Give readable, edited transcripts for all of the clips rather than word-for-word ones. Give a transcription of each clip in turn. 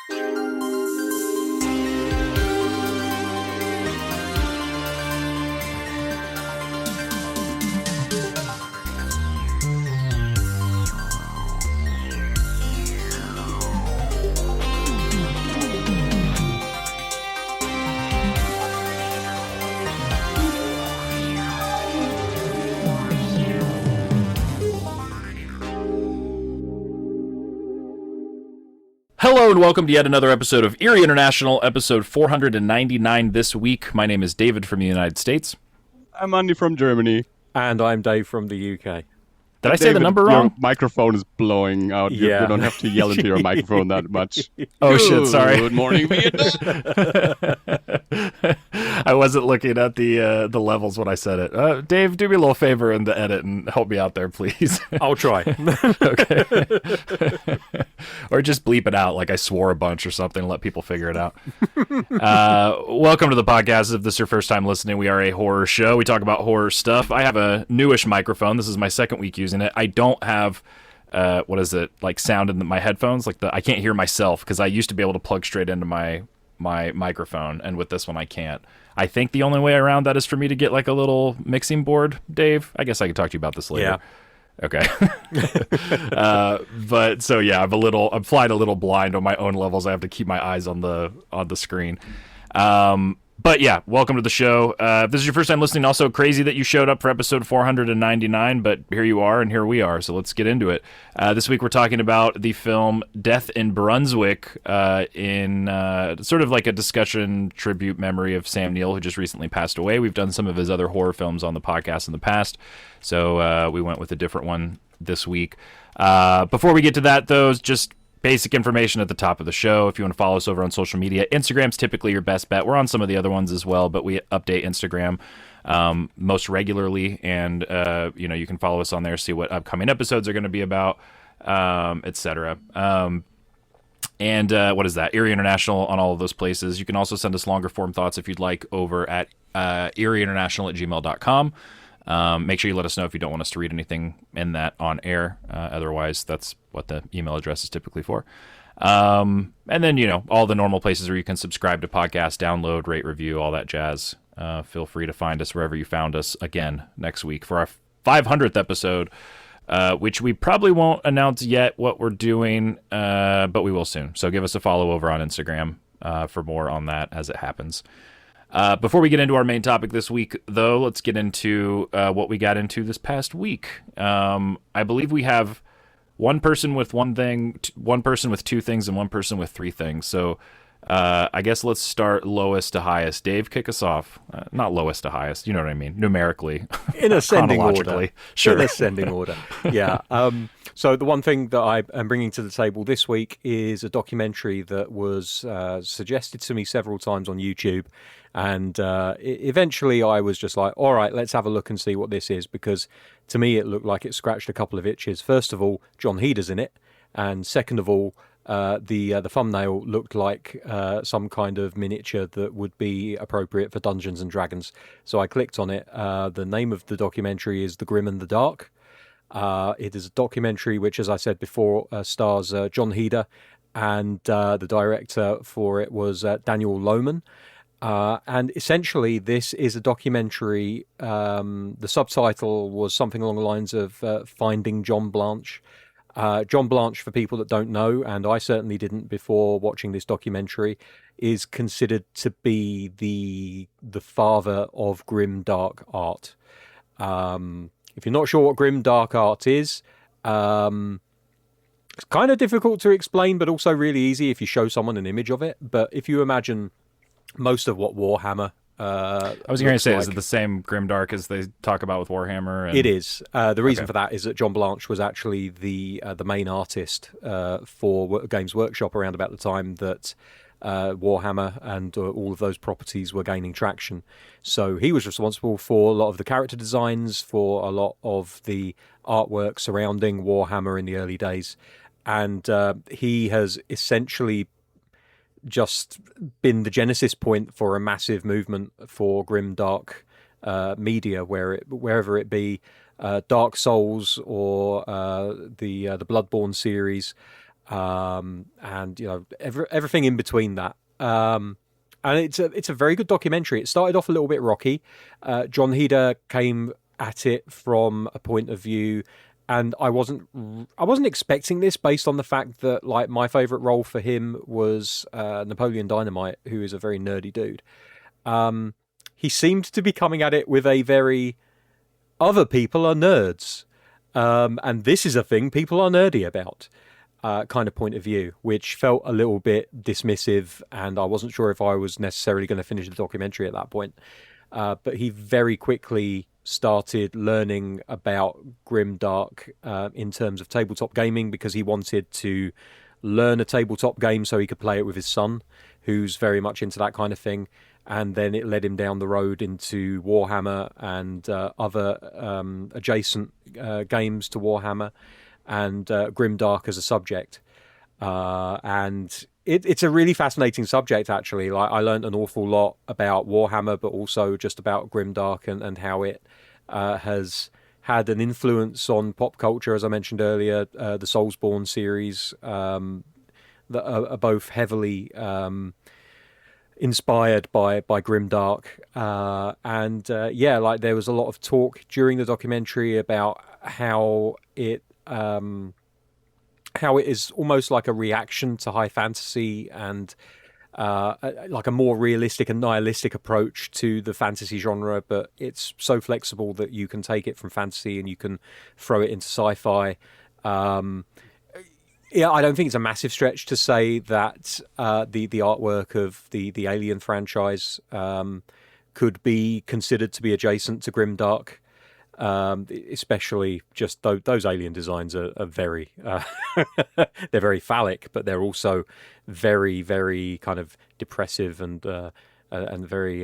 Hello and welcome to yet another episode of Eerie International, episode 499 this week. My name is David from the United States. I'm Andi from Germany. And I'm Dave from the UK. Did I say the number wrong? Your microphone is blowing out. Yeah. You don't have to yell into your microphone that much. Oh, shit, sorry. Good morning, Vietnam. I wasn't looking at the levels when I said it. Dave, do me a little favor in the edit and help me out there, please. I'll try. Okay. Or just bleep it out like I swore a bunch or something and let people figure it out. Welcome to the podcast. If this is your first time listening, we are a horror show. We talk about horror stuff. I have a newish microphone. This is my second week using it. I don't have sound in my headphones. I can't hear myself because I used to be able to plug straight into my microphone, and with this one I can't. I think the only way around that is for me to get like a little mixing board, Dave. I guess I can talk to you about this later. Yeah. Okay. But so yeah, I'm flying a little blind on my own levels. I have to keep my eyes on the screen. But yeah, welcome to the show. If this is your first time listening, also crazy that you showed up for episode 499, but here you are and here we are, so let's get into it. This week we're talking about the film Death in Brunswick, in sort of like a discussion tribute memory of Sam Neill, who just recently passed away. We've done some of his other horror films on the podcast in the past, so we went with a different one this week. Before we get to that, though, just basic information at the top of the show. If you want to follow us over on social media, Instagram's typically your best bet. We're on some of the other ones as well, but we update Instagram most regularly, and you can follow us on there, see what upcoming episodes are going to be about, etc. And what is that? Eerie International on all of those places. You can also send us longer form thoughts if you'd like over at eerieinternational@gmail.com. Make sure you let us know if you don't want us to read anything in that on air. Otherwise, that's what the email address is typically for. And then, all the normal places where you can subscribe to podcasts, download, rate, review, all that jazz. Feel free to find us wherever you found us again next week for our 500th episode, which we probably won't announce yet what we're doing, but we will soon. So give us a follow over on Instagram for more on that as it happens. Before we get into our main topic this week, though, let's get into what we got into this past week. I believe we have one person with one thing, one person with two things, and one person with three things. So I guess let's start lowest to highest. Dave, kick us off. Not lowest to highest, you know what I mean, numerically. In ascending order. Sure. In ascending order, yeah. So the one thing that I am bringing to the table this week is a documentary that was suggested to me several times on YouTube. And eventually I was just like, all right, let's have a look and see what this is, because to me it looked like it scratched a couple of itches. First of all, John Heeder's in it. And second of all, the thumbnail looked like some kind of miniature that would be appropriate for Dungeons and Dragons. So I clicked on it. The name of the documentary is The Grim and the Dark. It is a documentary which, as I said before, stars John Heeder, and the director for it was Daniel Lohman. And essentially, this is a documentary. The subtitle was something along the lines of Finding John Blanche. John Blanche, for people that don't know, and I certainly didn't before watching this documentary, is considered to be the father of grim dark art. If you're not sure what grim dark art is, it's kind of difficult to explain, but also really easy if you show someone an image of it. But if you imagine most of what Warhammer I was going to say, is it the same grimdark as they talk about with Warhammer? It is. The reason for that is that John Blanche was actually the main artist for Games Workshop around about the time that Warhammer and all of those properties were gaining traction. So he was responsible for a lot of the character designs, for a lot of the artwork surrounding Warhammer in the early days. And he has essentially just been the genesis point for a massive movement for grim dark media, wherever it be Dark Souls or the Bloodborne series. and everything in between that. And it's a very good documentary. It started off a little bit rocky. John Heder came at it from a point of view, and I wasn't expecting this based on the fact that like my favorite role for him was Napoleon Dynamite, who is a very nerdy dude. He seemed to be coming at it with a very other people are nerds, and this is a thing people are nerdy about. Kind of point of view, which felt a little bit dismissive, and I wasn't sure if I was necessarily going to finish the documentary at that point. But he very quickly started learning about grimdark in terms of tabletop gaming, because he wanted to learn a tabletop game so he could play it with his son, who's very much into that kind of thing. And then it led him down the road into Warhammer and other adjacent games to Warhammer, and grimdark as a subject, and it's a really fascinating subject actually. Like I learned an awful lot about Warhammer, but also just about grimdark and how it has had an influence on pop culture, as I mentioned earlier. The Soulsborne series that are both heavily inspired by grimdark, and like there was a lot of talk during the documentary about how it is almost like a reaction to high fantasy, and like a more realistic and nihilistic approach to the fantasy genre, but it's so flexible that you can take it from fantasy and you can throw it into sci-fi. I don't think it's a massive stretch to say that the artwork of the Alien franchise could be considered to be adjacent to grimdark. Especially just those alien designs are very they're very phallic, but they're also very, very kind of depressive and very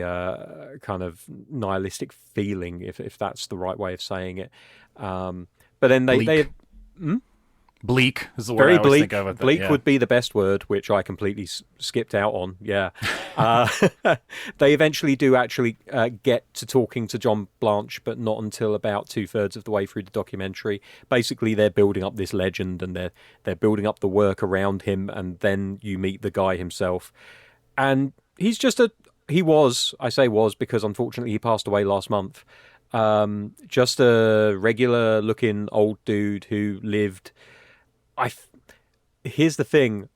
kind of nihilistic feeling, if that's the right way of saying it. But then they bleak is the word very I always bleak. think of it. Bleak would be the best word, which I completely skipped out on. Yeah, they eventually do actually get to talking to John Blanche, but not until about 2/3 of the way through the documentary. Basically, they're building up this legend, and they're building up the work around him, and then you meet the guy himself, and he's just I say was because unfortunately he passed away last month. Just a regular looking old dude who lived. Here's the thing.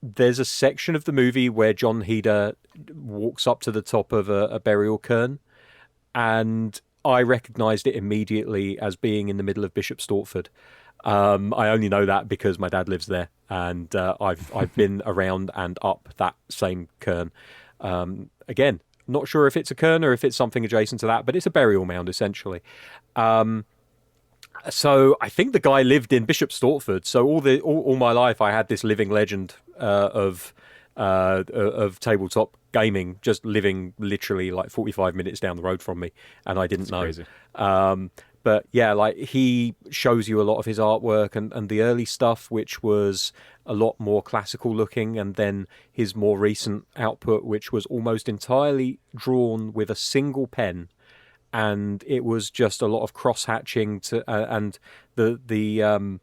There's a section of the movie where John Heder walks up to the top of a burial cairn, and I recognised it immediately as being in the middle of Bishop Stortford. I only know that because my dad lives there, and I've been around and up that same cairn. Again, not sure if it's a cairn or if it's something adjacent to that, but it's a burial mound essentially. So I think the guy lived in Bishop Stortford. So all my life I had this living legend of tabletop gaming just living literally like 45 minutes down the road from me, and I didn't know. Crazy. But yeah, like he shows you a lot of his artwork and the early stuff, which was a lot more classical looking, and then his more recent output, which was almost entirely drawn with a single pen. And it was just a lot of cross-hatching and the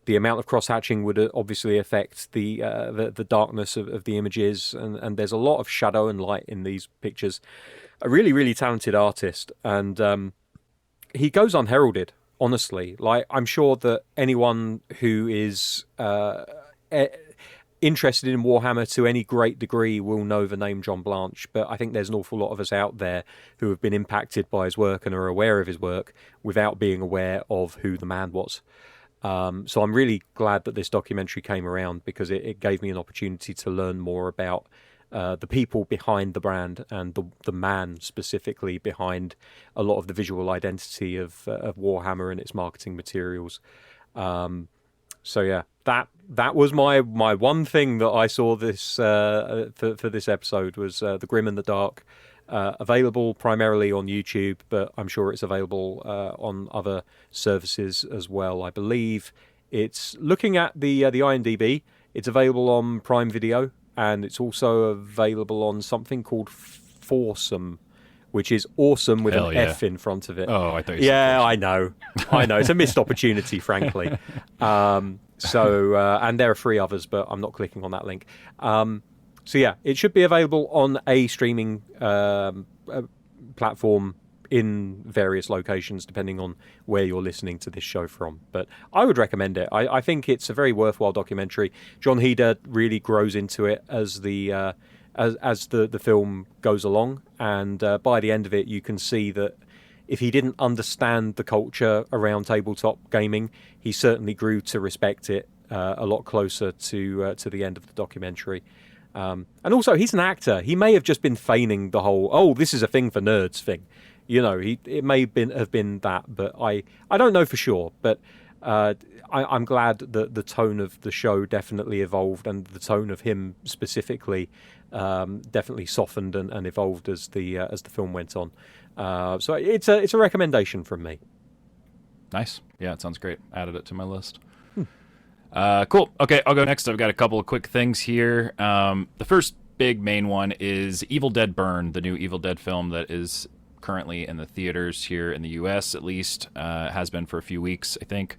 amount of cross-hatching would obviously affect the darkness of the images, and there's a lot of shadow and light in these pictures. A really, really talented artist, and he goes unheralded, honestly. Like, I'm sure that anyone who is interested in Warhammer to any great degree will know the name John Blanche, but I think there's an awful lot of us out there who have been impacted by his work and are aware of his work without being aware of who the man was. So I'm really glad that this documentary came around, because it gave me an opportunity to learn more about the people behind the brand and the man specifically behind a lot of the visual identity of Warhammer and its marketing materials. So yeah, that was my one thing that I saw this for this episode was The Grim and the Dark, available primarily on YouTube, but I'm sure it's available on other services as well. I believe it's looking at the IMDb. It's available on Prime Video, and it's also available on something called Foursome, which is awesome with an F in front of it. Oh, I thought you said yeah, I know. It's a missed opportunity, frankly. So, and there are 3 others, but I'm not clicking on that link. So yeah, it should be available on a streaming platform in various locations, depending on where you're listening to this show from. But I would recommend it. I think it's a very worthwhile documentary. John Heder really grows into it as the film goes along, and by the end of it, you can see that if he didn't understand the culture around tabletop gaming, he certainly grew to respect it a lot closer to the end of the documentary. And also, he's an actor. He may have just been feigning the whole "oh, this is a thing for nerds" thing. It may have been that, but I don't know for sure. But I'm glad that the tone of the show definitely evolved, and the tone of him specifically definitely softened and evolved as the film went on. So it's a recommendation from me. Nice. Yeah, it sounds great. Added it to my list. Cool. Okay, I'll go next. I've got a couple of quick things here. The first big main one is Evil Dead Burn, the new Evil Dead film that is currently in the theaters here in the U.S. at least. Has been for a few weeks, I think.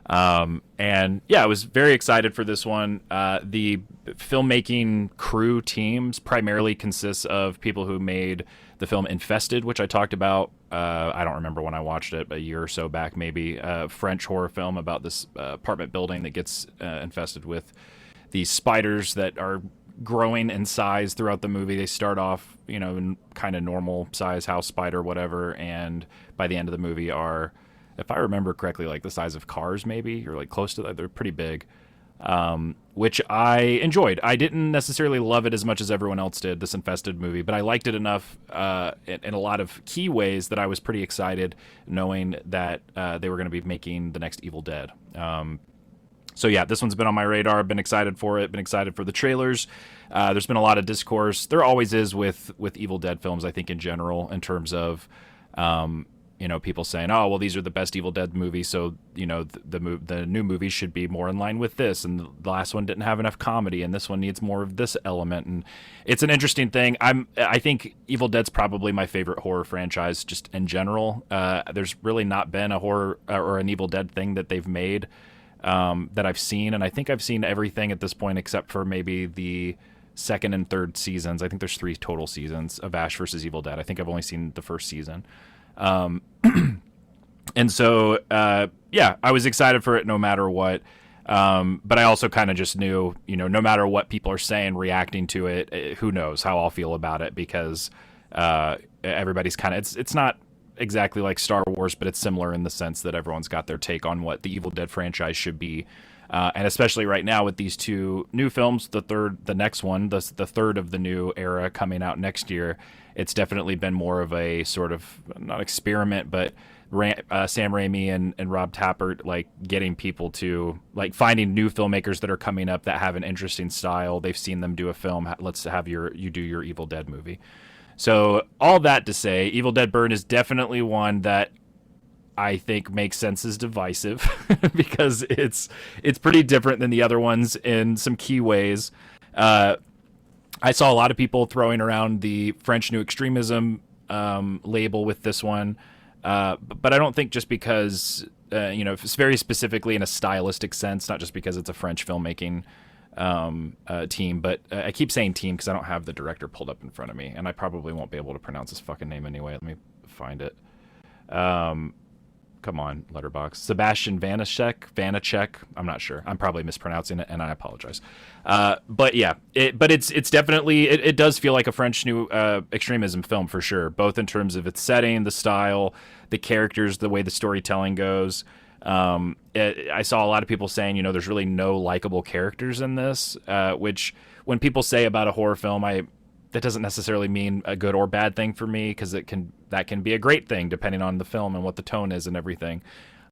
And yeah, I was very excited for this one. The filmmaking crew teams primarily consists of people who made the film Infested, which I talked about. I don't remember when I watched it, a year or so back, maybe. A French horror film about this apartment building that gets infested with these spiders that are growing in size throughout the movie. They start off, in kind of normal size house spider, whatever, and by the end of the movie are, if I remember correctly, like the size of cars, maybe, or like close to that. They're pretty big, which I enjoyed. I didn't necessarily love it as much as everyone else did, this Infested movie, but I liked it enough in a lot of key ways that I was pretty excited knowing that they were going to be making the next Evil Dead. So yeah, this one's been on my radar. I've been excited for it. Been excited for the trailers. There's been a lot of discourse. There always is with Evil Dead films, I think, in general, in terms of people saying, "Oh, well, these are the best Evil Dead movies, so the new movie should be more in line with this." And the last one didn't have enough comedy, and this one needs more of this element. And it's an interesting thing. I think Evil Dead's probably my favorite horror franchise, just in general. There's really not been a horror or an Evil Dead thing that they've made that I've seen, and I think I've seen everything at this point except for maybe the second and third seasons. I think there's 3 total seasons of Ash vs. Evil Dead. I think I've only seen the first season. And so, yeah, I was excited for it no matter what. But I also kind of just knew, no matter what people are saying, reacting to it, who knows how I'll feel about it, because everybody's kind of, it's not exactly like Star Wars, but it's similar in the sense that everyone's got their take on what the Evil Dead franchise should be. And especially right now with these 2 new films, the next one, the third of the new era coming out next year, it's definitely been more of a sort of, not experiment, but Sam Raimi and Rob Tappert, like getting people to, like, finding new filmmakers that are coming up that have an interesting style. They've seen them do a film. Let's have you do your Evil Dead movie. So all that to say, Evil Dead Burn is definitely one that I think makes sense as divisive because it's pretty different than the other ones in some key ways. I saw a lot of people throwing around the French New Extremism label with this one, but I don't think just because it's very specifically in a stylistic sense, not just because it's a French filmmaking team, but I keep saying team because I don't have the director pulled up in front of me, and I probably won't be able to pronounce his fucking name anyway. Let me find it. Come on, Letterboxd. Sebastian Vanacek. I'm not sure. I'm probably mispronouncing it, and I apologize. But yeah, it's definitely, it does feel like a French New Extremism film for sure, both in terms of its setting, the style, the characters, the way the storytelling goes. I saw a lot of people saying, there's really no likable characters in this, which when people say about a horror film, that doesn't necessarily mean a good or bad thing for me, because that can be a great thing depending on the film and what the tone is and everything.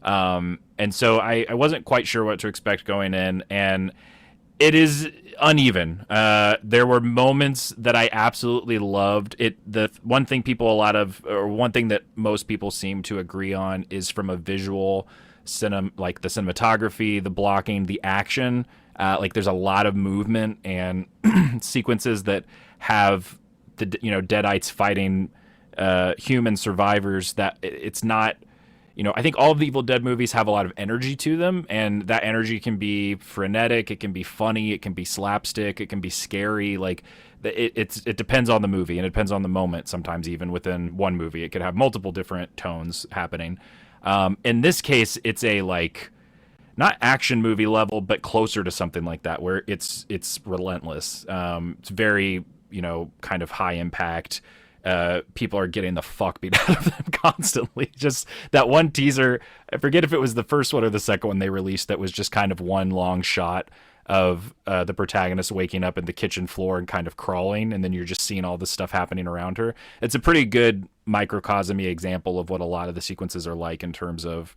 And so I wasn't quite sure what to expect going in, and it is uneven. There were moments that I absolutely loved. The one thing that most people seem to agree on is from a visual like the cinematography, the blocking, the action. Like there's a lot of movement and sequences that have the Deadites fighting human survivors, that it's not I think all of the Evil Dead movies have a lot of energy to them, and that energy can be frenetic, it can be funny, it can be slapstick, it can be scary. Like it depends on the movie, and it depends on the moment. Sometimes even within one movie, it could have multiple different tones happening. In this case, it's a like not action movie level, but closer to something like that, where it's relentless. It's very kind of high impact. People are getting the fuck beat out of them constantly. Just that one teaser, I forget if it was the first one or the second one they released, that was just kind of one long shot of the protagonist waking up in the kitchen floor and kind of crawling, and then you're just seeing all this stuff happening around her. It's a pretty good microcosm example of what a lot of the sequences are like in terms of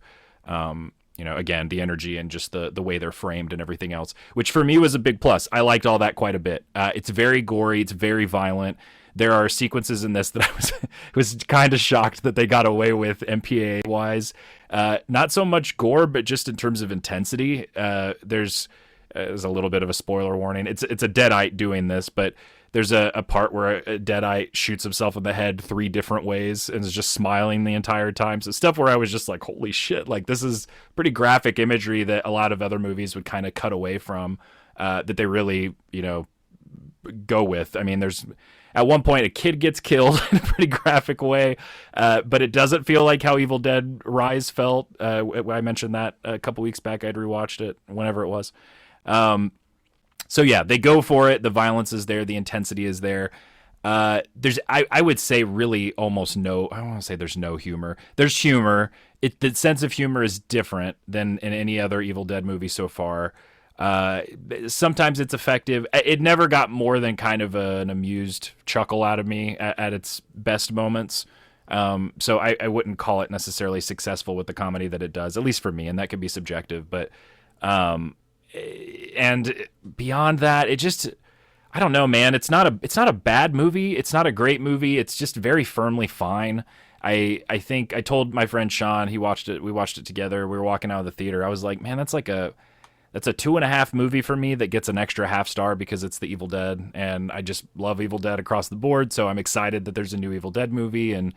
again, the energy and just the way they're framed and everything else, which for me was a big plus. I liked all that quite a bit. It's very gory, it's very violent. There are sequences in this that I was kind of shocked that they got away with MPAA wise. Not so much gore, but just in terms of intensity. There's a little bit of a spoiler warning. It's a Deadite doing this, but there's a part where a Deadite shoots himself in the head 3 different ways and is just smiling the entire time. So stuff where I was just like, holy shit, like this is pretty graphic imagery that a lot of other movies would kind of cut away from, that they really, go with. I mean, there's at one point a kid gets killed in a pretty graphic way, but it doesn't feel like how Evil Dead Rise felt. I mentioned that a couple weeks back. I'd rewatched it whenever it was. So yeah, they go for it. The violence is there. The intensity is there. I would say really almost no, I don't want to say there's no humor. There's humor. The sense of humor is different than in any other Evil Dead movie so far. Sometimes it's effective. It never got more than kind of an amused chuckle out of me at its best moments. So I wouldn't call it necessarily successful with the comedy that it does, at least for me, and that could be subjective. But and beyond that, it just, I don't know, man. It's not a bad movie. It's not a great movie. It's just very firmly fine. I think I told my friend Sean, we watched it together. We were walking out of the theater. I was like, man, that's a 2.5 movie for me that gets an extra half star because it's the Evil Dead, and I just love Evil Dead across the board. So I'm excited that there's a new Evil Dead movie, and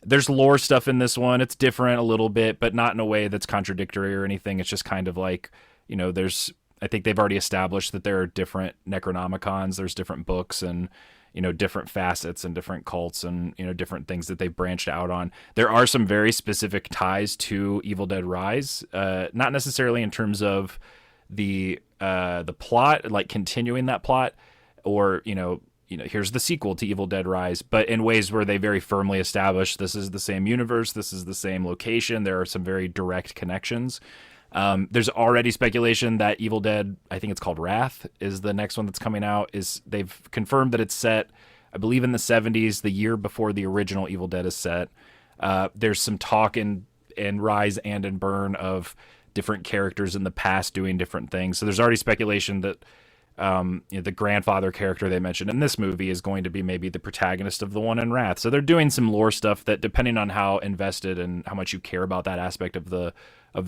there's lore stuff in this one. It's different a little bit, but not in a way that's contradictory or anything. It's just kind of like, I think they've already established that there are different Necronomicons. There's different books and, different facets and different cults and, different things that they've branched out on. There are some very specific ties to Evil Dead Rise, not necessarily in terms of the plot, like continuing that plot, or here's the sequel to Evil Dead Rise, but in ways where they very firmly establish this is the same universe, this is the same location. There are some very direct connections. There's already speculation that Evil Dead, I think it's called Wrath, is the next one that's coming out. They've confirmed that it's set, I believe, in the 70s, the year before the original Evil Dead is set. There's some talk in Rise and in Burn of different characters in the past doing different things. So there's already speculation that the grandfather character they mentioned in this movie is going to be maybe the protagonist of the one in Wrath. So they're doing some lore stuff that, depending on how invested and how much you care about that aspect of the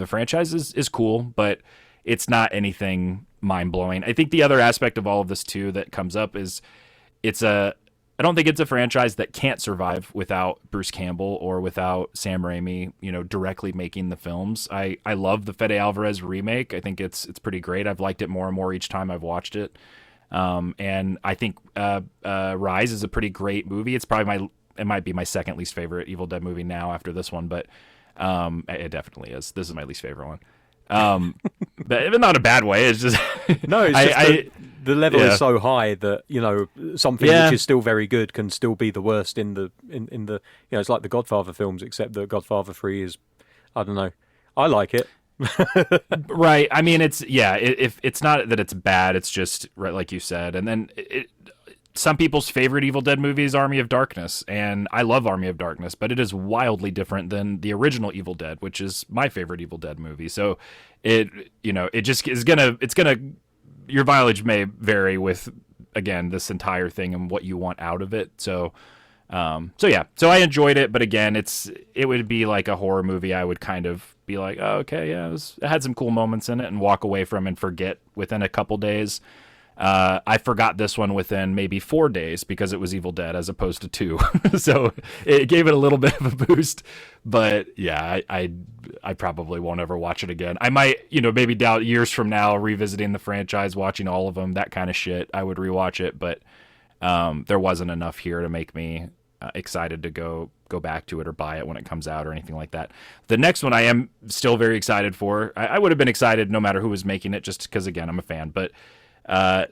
franchise, is cool, but it's not anything mind-blowing. I think the other aspect of all of this too that comes up is I don't think it's a franchise that can't survive without Bruce Campbell or without Sam Raimi, directly making the films. I love the Fede Alvarez remake. I think it's pretty great. I've liked it more and more each time I've watched it. And I think Rise is a pretty great movie. It might be my second least favorite Evil Dead movie now after this one, but it definitely is. This is my least favorite one. But not a bad way. It's just no. It's just the level is so high that something which is still very good can still be the worst in the it's like the Godfather films, except that Godfather 3 is, I don't know. I like it. Right. I mean, it's not that it's bad. It's just right, like you said. And then some people's favorite Evil Dead movie is Army of Darkness, and I love Army of Darkness, but it is wildly different than the original Evil Dead, which is my favorite Evil Dead movie. So it just is your mileage may vary with, again, this entire thing and what you want out of it. So I enjoyed it, but again, it would be like a horror movie. I would kind of be like, oh, okay, yeah, it had some cool moments in it, and walk away from and forget within a couple days. I forgot this one within maybe 4 days because it was Evil Dead as opposed to 2. So it gave it a little bit of a boost. But yeah, I probably won't ever watch it again. I might, maybe doubt years from now, revisiting the franchise, watching all of them, that kind of shit. I would rewatch it, but there wasn't enough here to make me excited to go back to it or buy it when it comes out or anything like that. The next one I am still very excited for. I would have been excited no matter who was making it, just because, again, I'm a fan. But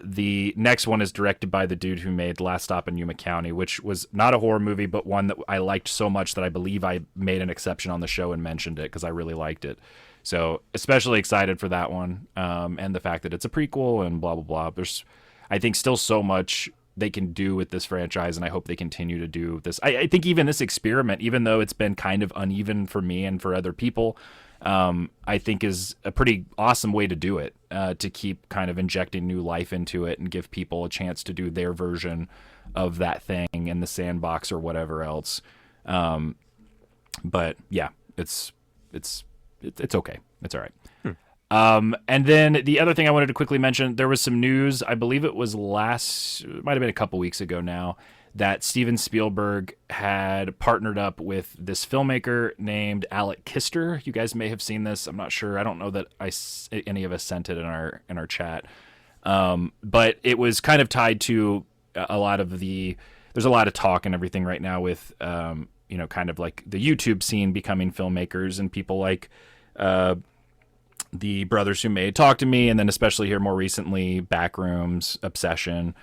the next one is directed by the dude who made Last Stop in Yuma County, which was not a horror movie, but one that I liked so much that I believe I made an exception on the show and mentioned it because I really liked it. So especially excited for that one, and the fact that it's a prequel and blah, blah, blah. There's, I think, still so much they can do with this franchise, and I hope they continue to do this. I think even this experiment, even though it's been kind of uneven for me and for other people, I think is a pretty awesome way to do it, to keep kind of injecting new life into it and give people a chance to do their version of that thing in the sandbox or whatever else. But yeah, it's okay. It's all right. And then the other thing I wanted to quickly mention, there was some news, I believe it might have been a couple weeks ago now, that Steven Spielberg had partnered up with this filmmaker named Alec Kister. You guys may have seen this. I'm not sure. I don't know that any of us sent it in our chat. But it was kind of tied to there's a lot of talk and everything right now with, kind of like the YouTube scene becoming filmmakers, and people like, the brothers who made Talk to Me, and then especially here more recently, Backrooms, Obsession.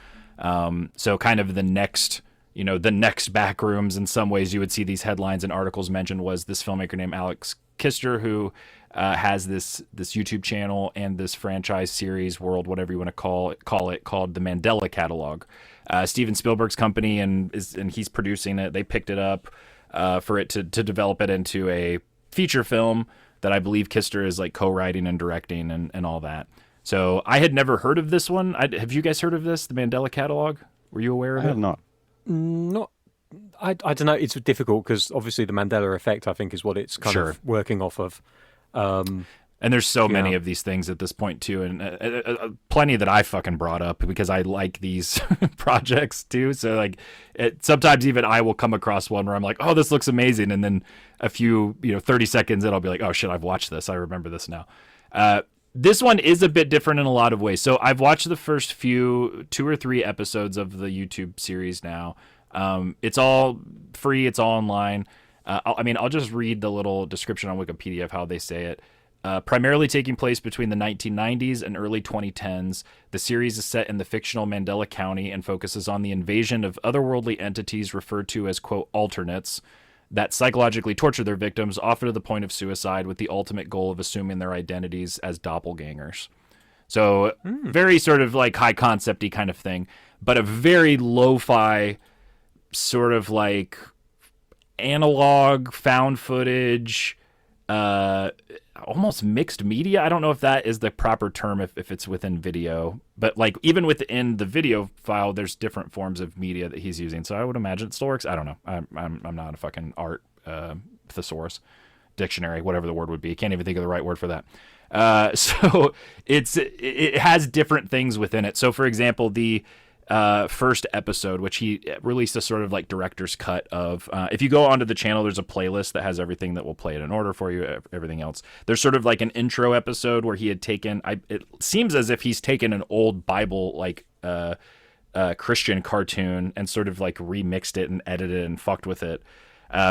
So kind of the next Backrooms, in some ways you would see these headlines and articles mentioned, was this filmmaker named Alex Kister, who has this YouTube channel and this franchise series world, whatever you want to call it, called the Mandela Catalog. Steven Spielberg's company, and he's producing it. They picked it up for it to develop it into a feature film that I believe Kister is like co-writing and directing and all that. So I had never heard of this one. Have you guys heard of this, the Mandela Catalog? Were you aware of it? I have not. Not. I don't know. It's difficult because obviously the Mandela effect, I think, is what it's kind of working off of. And there's so many of these things at this point too, and plenty that I fucking brought up because I like these projects too. So like, sometimes even I will come across one where I'm like, oh, this looks amazing, and then a few 30 seconds in, I'll be like, oh shit, I've watched this. I remember this now. This one is a bit different in a lot of ways. So I've watched the first 2 or 3 episodes of the YouTube series now. It's all free. It's all online. I'll just read the little description on Wikipedia of how they say it. Primarily taking place between the 1990s and early 2010s, the series is set in the fictional Mandela County and focuses on the invasion of otherworldly entities referred to as, quote, alternates, that psychologically torture their victims, often to the point of suicide, with the ultimate goal of assuming their identities as doppelgangers. So very sort of like high concept-y kind of thing, but a very lo-fi sort of like analog found footage, almost mixed media. I don't know if that is the proper term if it's within video, but like even within the video file, there's different forms of media that he's using. So I would imagine it still works. I don't know. I'm not a fucking art thesaurus dictionary, whatever the word would be. Can't even think of the right word for that. So it has different things within it. So for example, the first episode, which he released a sort of like director's cut of, if you go onto the channel, there's a playlist that has everything that will play it in order for you, everything else. There's sort of like an intro episode where he had taken, it seems as if he's taken an old Bible, like Christian cartoon, and sort of like remixed it and edited it and fucked with it.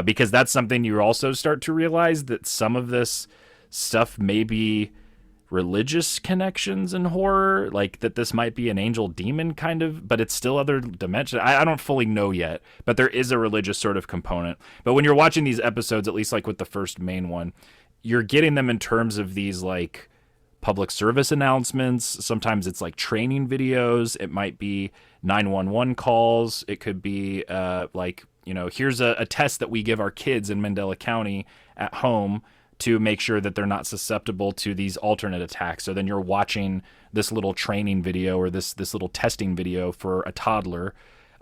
Because that's something you also start to realize, that some of this stuff may be religious connections in horror, like that this might be an angel demon kind of, but it's still other dimension. I don't fully know yet, but there is a religious sort of component. But when you're watching these episodes, at least like with the first main one, you're getting them in terms of these like public service announcements. Sometimes it's like training videos. It might be 911 calls. It could be here's a test that we give our kids in Mandela County at home to make sure that they're not susceptible to these alternate attacks. So then you're watching this little training video or this little testing video for a toddler,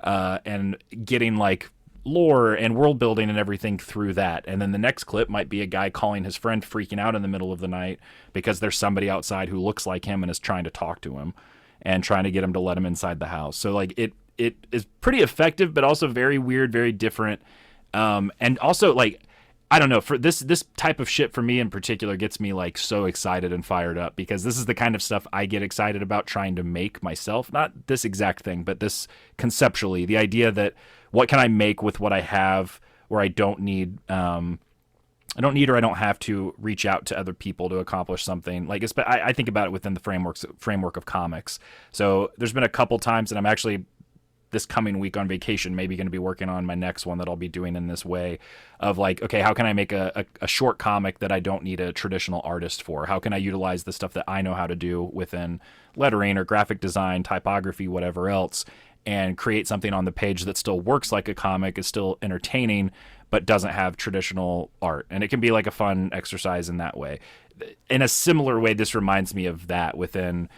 and getting like lore and world building and everything through that. And then the next clip might be a guy calling his friend, freaking out in the middle of the night because there's somebody outside who looks like him and is trying to talk to him. and trying to get him to let him inside the house. So like it is pretty effective, but also very weird, very different. And also like, I don't know, for this type of shit for me in particular gets me like so excited and fired up, because this is the kind of stuff I get excited about trying to make myself. Not this exact thing, but this conceptually, the idea that what can I make with what I have, where I don't need or I don't have to reach out to other people to accomplish something. Like I think about it within the framework of comics. So there's been a couple times, and I'm actually this coming week on vacation, maybe going to be working on my next one that I'll be doing in this way of like, okay, how can I make a short comic that I don't need a traditional artist for? How can I utilize the stuff that I know how to do within lettering or graphic design, typography, whatever else, and create something on the page that still works like a comic, is still entertaining, but doesn't have traditional art. And it can be like a fun exercise in that way. In a similar way, this reminds me of that within,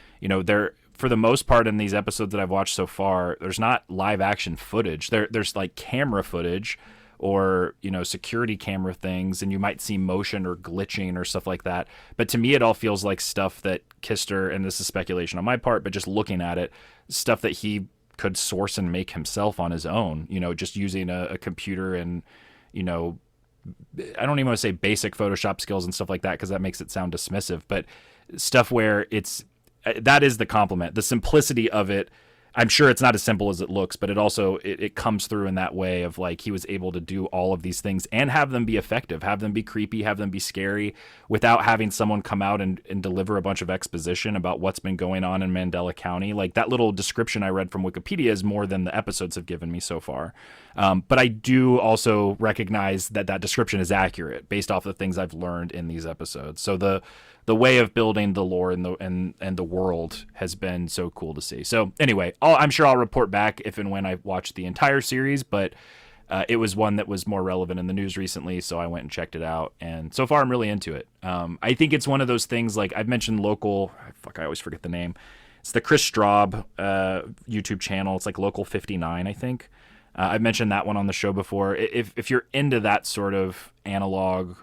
for the most part in these episodes that I've watched so far, there's not live action footage. There's like camera footage or, security camera things, and you might see motion or glitching or stuff like that. But to me, it all feels like stuff that Kister, and this is speculation on my part, but just looking at it, stuff that he could source and make himself on his own, just using a computer and, I don't even want to say basic Photoshop skills and stuff like that, because that makes it sound dismissive, but stuff where that is the compliment, the simplicity of it. I'm sure it's not as simple as it looks, but it also it comes through in that way of like he was able to do all of these things and have them be effective, have them be creepy, have them be scary, without having someone come out and deliver a bunch of exposition about what's been going on in Mandela County. Like that little description I read from Wikipedia is more than the episodes have given me so far. But I do also recognize that description is accurate based off the things I've learned in these episodes. So the way of building the lore and the world has been so cool to see. So anyway, I'm sure I'll report back if and when I watch the entire series, but it was one that was more relevant in the news recently, so I went and checked it out, and so far I'm really into it. I think it's one of those things, like I've mentioned I always forget the name. It's the Chris Straub YouTube channel. It's like Local 59, I think. I've mentioned that one on the show before. If you're into that sort of analog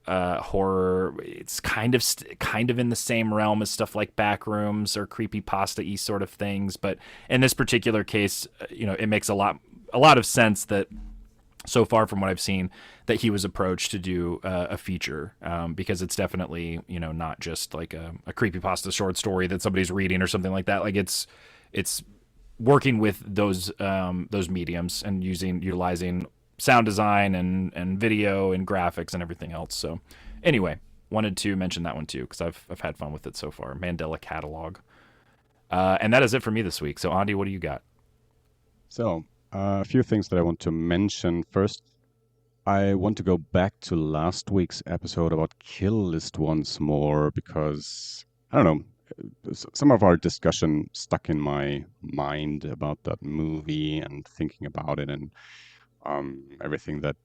horror, it's kind of in the same realm as stuff like Backrooms or creepypasta-y sort of things, but in this particular case, it makes a lot of sense that so far from what I've seen that he was approached to do a feature, because it's definitely not just like a creepypasta short story that somebody's reading or something like that. Like it's working with those mediums and utilizing sound design and video and graphics and everything else. So anyway, wanted to mention that one too, because I've had fun with it so far. Mandela Catalog. And that is it for me this week. So Andi, what do you got? So a few things that I want to mention. First, I want to go back to last week's episode about Kill List once more, because I don't know, some of our discussion stuck in my mind about that movie and thinking about it, and everything that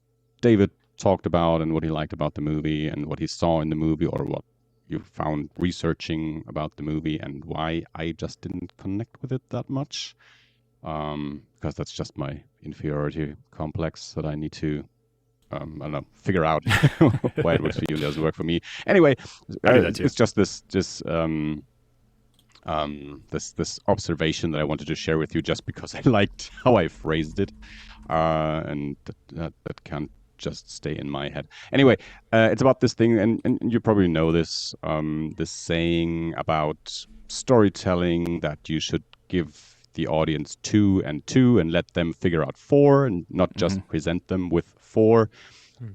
David talked about and what he liked about the movie and what he saw in the movie, or what you found researching about the movie, and why I just didn't connect with it that much, because that's just my inferiority complex that I need to I don't know, figure out why it works for you and doesn't work for me. Anyway, it's just this observation that I wanted to share with you, just because I liked how I phrased it, and that can't just stay in my head. Anyway, it's about this thing, and you probably know this, this saying about storytelling, that you should give the audience 2 and 2 and let them figure out 4, and not just present them with 4.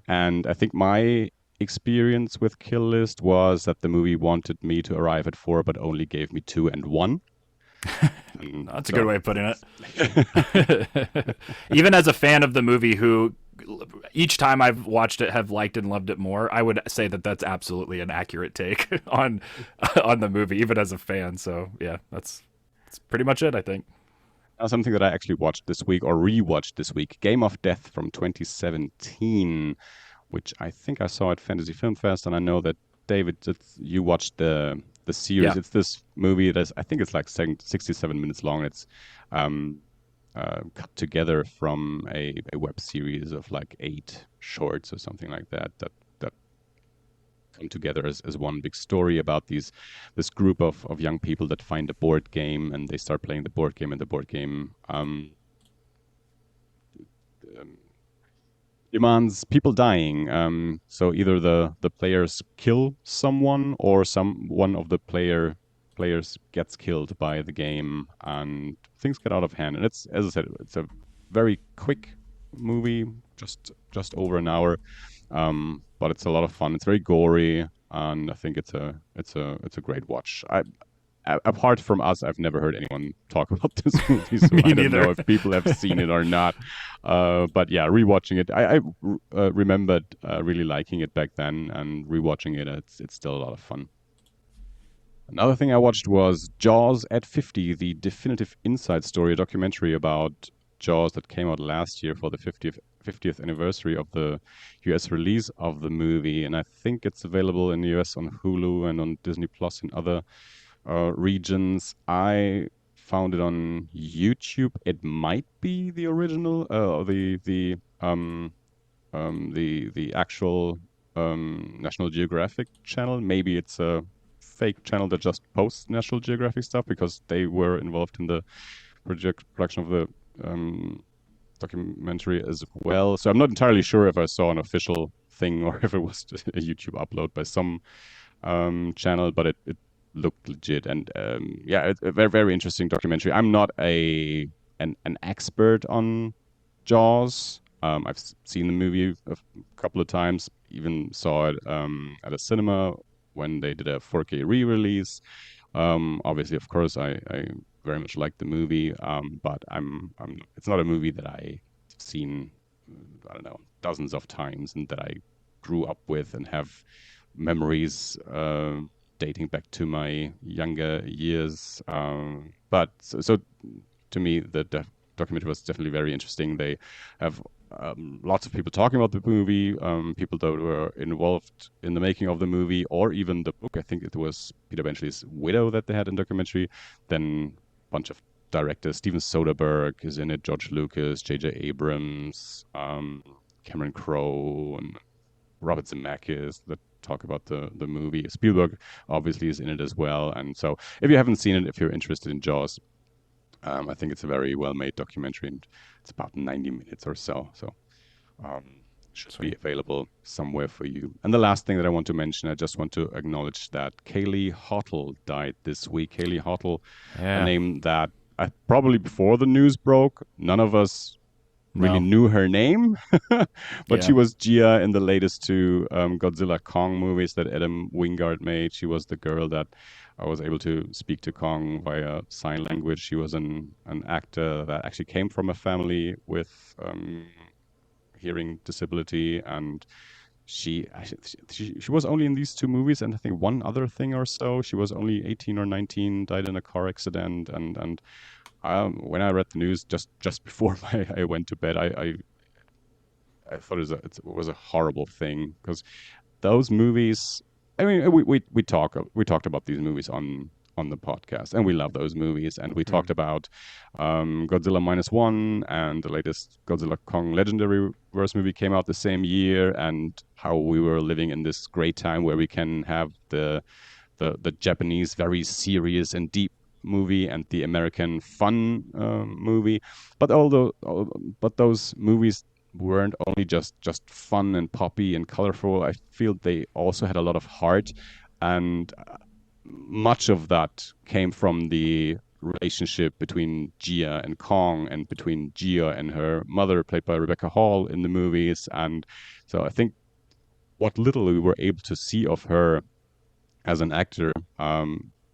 And I think my experience with Kill List was that the movie wanted me to arrive at 4, but only gave me 2 and 1. That's a good way of putting it. Even as a fan of the movie, who each time I've watched it have liked and loved it more, I would say that that's absolutely an accurate take on the movie, even as a fan. So yeah, that's pretty much it, I think. Something that I actually watched this week, or rewatched this week, Game of Death from 2017, which I think I saw at Fantasy Film Fest, and I know that David, you watched the series. Yeah. It's this movie that's, I think it's like 67 minutes long. It's cut together from a web series of like 8 shorts or something like that come together as one big story about this group of young people that find a board game and they start playing the board game, and the board game demands people dying. So either the players kill someone, or one of the players gets killed by the game, and things get out of hand. And it's, as I said, it's a very quick movie, just over an hour, but it's a lot of fun. It's very gory, and I think it's a great watch. Apart from us, I've never heard anyone talk about this movie, so Me I don't neither. know if people have seen it or not. But yeah, rewatching it, I remembered really liking it back then, and rewatching it, it's still a lot of fun. Another thing I watched was Jaws at 50, the definitive inside story, a documentary about Jaws that came out last year for the 50th anniversary of the US release of the movie. And I think it's available in the US on Hulu and on Disney Plus in other regions. I found it on YouTube. It might be the original, the actual National Geographic channel. Maybe it's a fake channel that just posts National Geographic stuff, because they were involved in the production of the documentary as well. So I'm not entirely sure if I saw an official thing or if it was just a YouTube upload by some channel, but it looked legit. And yeah, it's a very, very interesting documentary. I'm not an expert on Jaws. I've seen the movie a couple of times, even saw it at a cinema when they did a 4K re-release. Obviously, of course, I very much like the movie, but it's not a movie that I've seen, I don't know, dozens of times, and that I grew up with and have memories dating back to my younger years. But so to me, the documentary was definitely very interesting. They have lots of people talking about the movie, people that were involved in the making of the movie, or even the book. I think it was Peter Benchley's widow that they had in documentary. Then a bunch of directors. Steven Soderbergh is in it, George Lucas, J.J. Abrams, Cameron Crowe, and Robert Zemeckis that talk about the movie. Spielberg obviously is in it as well. And so if you haven't seen it, if you're interested in Jaws, I think it's a very well-made documentary, and it's about 90 minutes or so. So should be available somewhere for you. And the last thing that I want to mention, I just want to acknowledge that Kaylee Hottle died this week. Kaylee Hottle, a name that probably before the news broke, none of us really knew her name, but she was Gia in the latest two Godzilla Kong movies that Adam Wingard made. She was the girl that I was able to speak to Kong via sign language. She was an actor that actually came from a family with hearing disability, and she was only in these two movies, and I think one other thing or so. She was only 18 or 19, died in a car accident, and when I read the news just before I went to bed, I thought it was a horrible thing, because those movies. I mean, we talked about these movies on the podcast, and we love those movies. And we talked about Godzilla -1 and the latest Godzilla Kong Legendary Verse movie came out the same year, and how we were living in this great time where we can have the Japanese very serious and deep movie and the American fun movie, but those movies weren't only just fun and poppy and colorful. I feel they also had a lot of heart, and much of that came from the relationship between Gia and Kong, and between Gia and her mother, played by Rebecca Hall, in the movies. And so I think what little we were able to see of her as an actor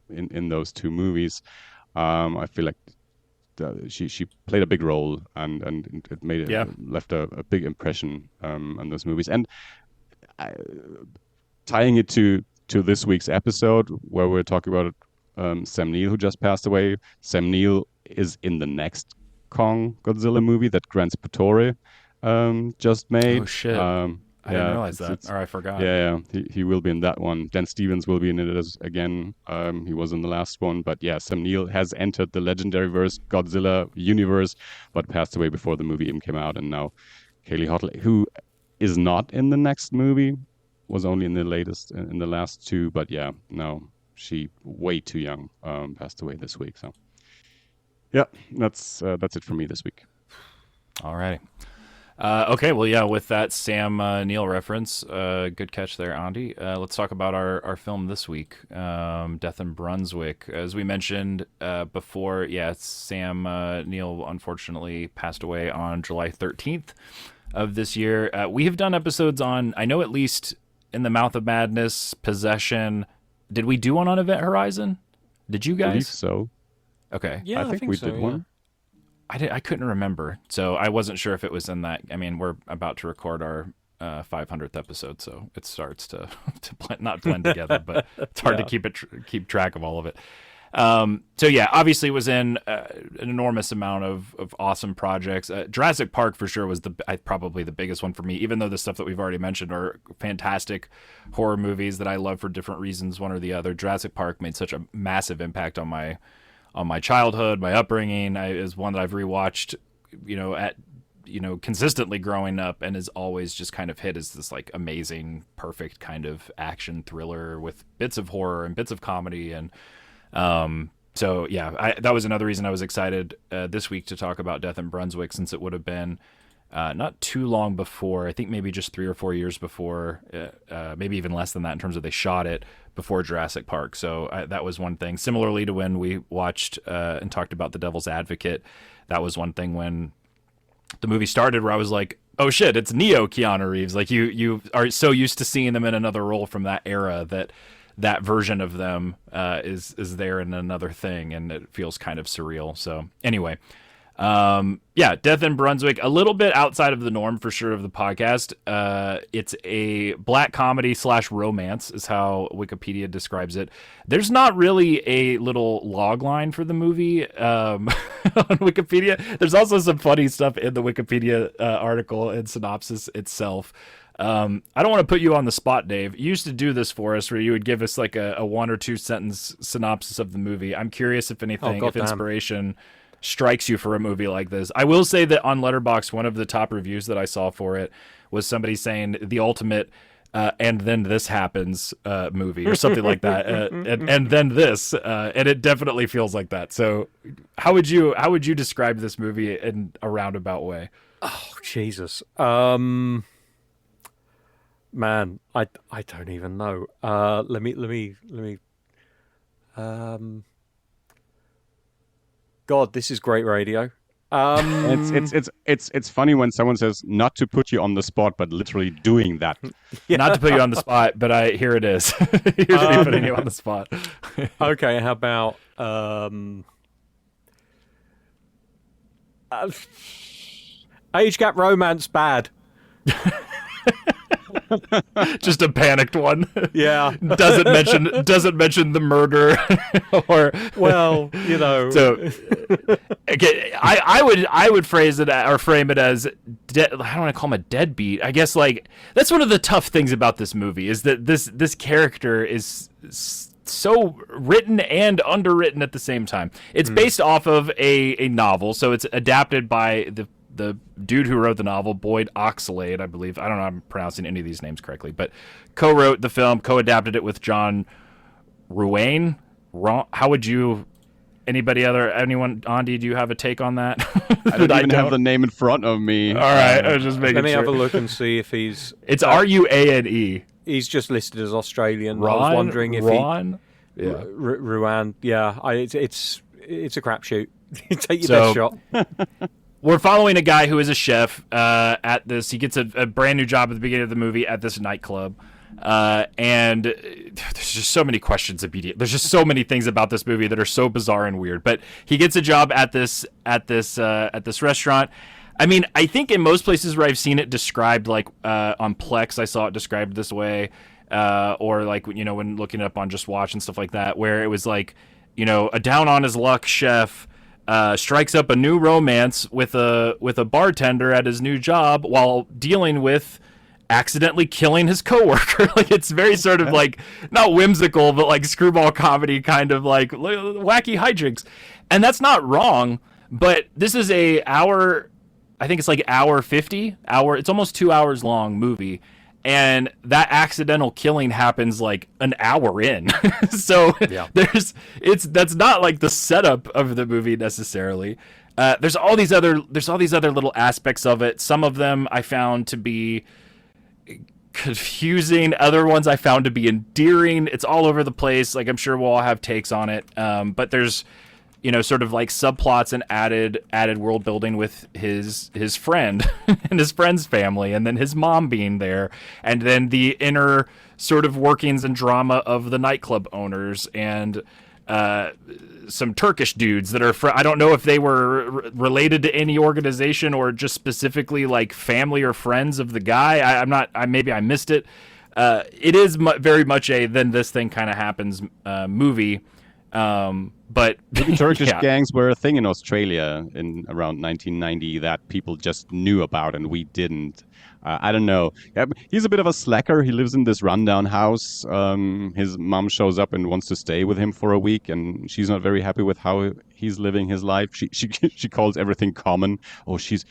in those two movies, I feel like she played a big role, and it left a big impression on those movies. And tying it to this week's episode, where we're talking about Sam Neill, who just passed away. Sam Neill is in the next Kong Godzilla movie that Grant Sputore just made. Oh shit! I didn't realize that, or I forgot. Yeah, he will be in that one. Dan Stevens will be in it again. He was in the last one, but yeah, Sam Neill has entered the legendary Godzilla universe, but passed away before the movie even came out. And now Kaylee Hottle, who is not in the next movie, was only in the last two, but yeah, no, she way too young. Passed away this week. So yeah, that's it for me this week. All righty. Okay, well, yeah, with that Sam Neill reference, good catch there, Andi. Let's talk about our film this week, Death in Brunswick. As we mentioned before, yeah, Sam Neill unfortunately passed away on July 13th of this year. We have done episodes on, I know at least In the Mouth of Madness, Possession. Did we do one on Event Horizon? Did you guys? I believe so. Okay. Yeah, I think we did one. I couldn't remember, so I wasn't sure if it was in that. I mean, we're about to record our 500th episode, so it starts to not blend together, but it's hard to keep track of all of it. So yeah, obviously it was in an enormous amount of awesome projects. Jurassic Park for sure was probably the biggest one for me, even though the stuff that we've already mentioned are fantastic horror movies that I love for different reasons, one or the other. Jurassic Park made such a massive impact on my childhood, my upbringing. Is one that I've rewatched, consistently growing up, and has always just kind of hit as this like amazing, perfect kind of action thriller with bits of horror and bits of comedy. And so yeah, that was another reason I was excited this week to talk about Death in Brunswick, since it would have been not too long before, I think maybe just 3 or 4 years before, maybe even less than that in terms of they shot it before Jurassic Park. So that was one thing. Similarly to when we watched and talked about The Devil's Advocate, that was one thing when the movie started where I was like, oh shit, it's Neo Keanu Reeves. Like you are so used to seeing them in another role from that era that version of them is there in another thing, and it feels kind of surreal. So anyway, Death in Brunswick, a little bit outside of the norm for sure of the podcast. It's a black comedy / romance is how Wikipedia describes it. There's not really a little log line for the movie on Wikipedia. There's also some funny stuff in the Wikipedia article and synopsis itself. I don't want to put you on the spot, Dave. You used to do this for us where you would give us like a 1 or 2 sentence synopsis of the movie. I'm curious if anything, if inspiration strikes you for a movie like this. I will say that on Letterboxd, one of the top reviews that I saw for it was somebody saying the ultimate and then this happens movie or something like that, and then this, and it definitely feels like that. So how would you describe this movie in a roundabout way? Oh Jesus, man, I don't even know. Let me. God, this is great radio. It's funny when someone says not to put you on the spot, but literally doing that. Yeah. Not to put you on the spot, but here it is. Here's me putting you on the spot. Okay, how about age gap romance bad? Just a panicked one. Yeah. doesn't mention the murder or well, So okay, I would phrase it or frame it as I don't want to call him a deadbeat. I guess like that's one of the tough things about this movie is that this character is so written and underwritten at the same time. It's based off of a novel, so it's adapted by the dude who wrote the novel, Boyd Oxlade, I believe. I don't know if I'm pronouncing any of these names correctly, but co-wrote the film, co-adapted it with John Ruane. How would you... Anyone, Andi, do you have a take on that? I don't even have the name in front of me. All right, I was just making sure. Let me have a look and see if he's... It's Ruane. He's just listed as Australian. Ron? I was wondering if Ron? he... Yeah. Ruane, yeah. It's a crapshoot. Take your best shot. We're following a guy who is a chef at this. He gets a brand new job at the beginning of the movie at this nightclub. And there's just so many questions immediately. There's just so many things about this movie that are so bizarre and weird. But he gets a job at this restaurant. I mean, I think in most places where I've seen it described, like on Plex, I saw it described this way, or like when looking it up on Just Watch and stuff like that, where it was like a down on his luck chef. Strikes up a new romance with a bartender at his new job while dealing with accidentally killing his coworker. Like it's very sort of like not whimsical, but like screwball comedy kind of like wacky hijinks, and that's not wrong. But this is I think it's like hour 50. It's almost 2 hours long movie, and that accidental killing happens like an hour in. So that's not like the setup of the movie necessarily. There's all these other little aspects of it. Some of them I found to be confusing. Other ones I found to be endearing. It's all over the place. Like, I'm sure we'll all have takes on it. But there's, sort of like subplots and added world building with his friend and his friend's family, and then his mom being there, and then the inner sort of workings and drama of the nightclub owners, and some Turkish dudes that are I don't know if they were related to any organization or just specifically like family or friends of the guy. Maybe I missed it. It is very much a then this thing kind of happens movie. But maybe Turkish gangs were a thing in Australia in around 1990 that people just knew about and we didn't. I don't know. Yeah, he's a bit of a slacker. He lives in this rundown house. His mom shows up and wants to stay with him for a week, and she's not very happy with how he's living his life. She calls everything common. Oh, she's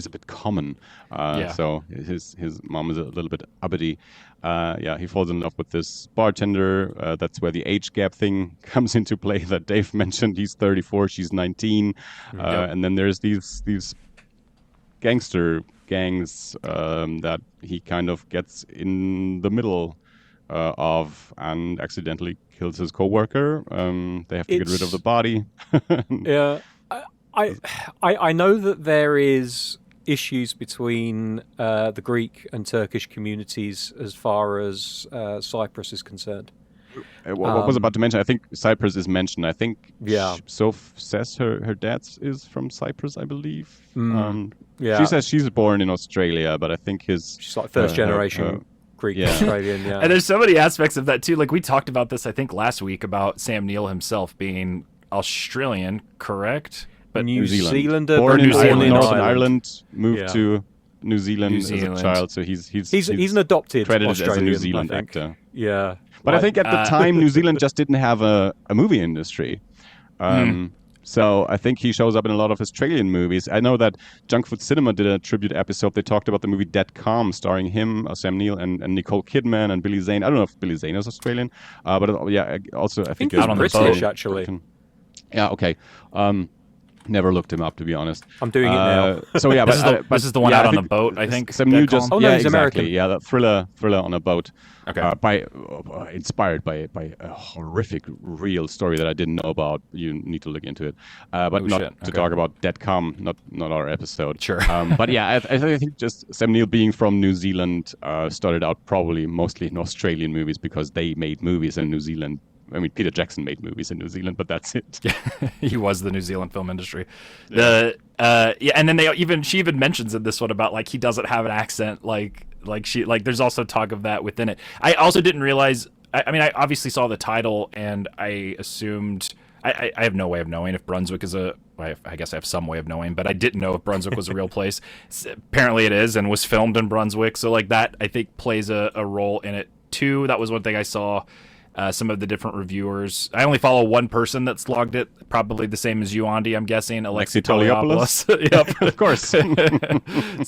a bit common. So his mom is a little bit uppity. He falls in love with this bartender. That's where the age gap thing comes into play that Dave mentioned. He's 34, she's 19. And then there's these gangster gangs that he kind of gets in the middle of and accidentally kills his coworker. They have to get rid of the body. Yeah, I know that there is issues between the Greek and Turkish communities as far as Cyprus is concerned. What was about to mention? I think Cyprus is mentioned. I think Soph says her dad is from Cyprus, I believe. She says she's born in Australia, but I think she's like first generation Greek Australian. Yeah, and there's so many aspects of that too. Like we talked about this, I think last week about Sam Neill himself being Australian, correct? But New Zealander, born in Northern Ireland, moved to New Zealand as a child. So he's an adopted credited Australian, as a New Zealand actor. Yeah. But I think at the time, New Zealand just didn't have a movie industry. So I think he shows up in a lot of Australian movies. I know that Junk Food Cinema did a tribute episode. They talked about the movie Dead Calm, starring him, Sam Neill, and Nicole Kidman and Billy Zane. I don't know if Billy Zane is Australian, but also I think he's British, actually. Yeah, okay. Never looked him up, to be honest. I'm doing it now. So yeah, this is the one out on the boat, I think. Sam Neill just he's exactly. American. Yeah, that thriller on a boat. Okay. Inspired by a horrific real story that I didn't know about. You need to look into it. But talk about Dead Calm, not our episode. Sure. But yeah, I think just Sam Neill being from New Zealand started out probably mostly in Australian movies because they made movies in New Zealand. I mean, Peter Jackson made movies in New Zealand, but that's it. He was the New Zealand film industry. And then she even mentions in this one about like he doesn't have an accent, like there's also talk of that within it. I also didn't realize. I obviously saw the title and I assumed. I have no way of knowing if Brunswick is I guess I have some way of knowing, but I didn't know if Brunswick was a real place. Apparently it is, and was filmed in Brunswick. So like that, I think plays a role in it too. That was one thing I saw. Some of the different reviewers. I only follow one person that's logged it, probably the same as you, Andy, I'm guessing. Alexi Toliopoulos. Yep. Of course.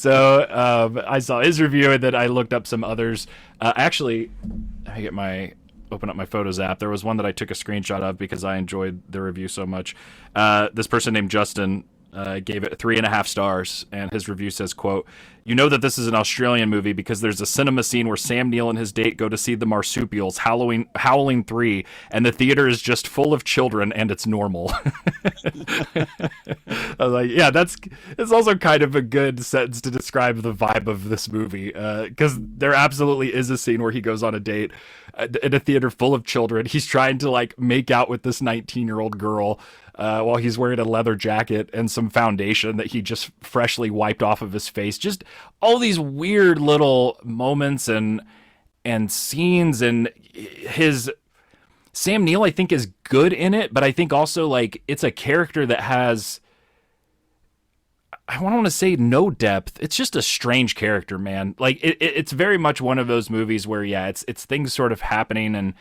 So I saw his review, and then I looked up some others. Actually, open up my Photos app. There was one that I took a screenshot of because I enjoyed the review so much. This person named Justin gave it 3.5 stars, and his review says, quote, "You know that this is an Australian movie because there's a cinema scene where Sam Neill and his date go to see the Marsupials, Howling 3, and the theater is just full of children, and it's normal." I was like, yeah, it's also kind of a good sentence to describe the vibe of this movie, because there absolutely is a scene where he goes on a date in a theater full of children. He's trying to like make out with this 19-year-old girl, while he's wearing a leather jacket and some foundation that he just freshly wiped off of his face. Just all these weird little moments and scenes, and his Sam Neill, I think, is good in it, but I think also like it's a character that has, I don't want to say no depth. It's just a strange character, man. Like it's very much one of those movies where it's things sort of happening, and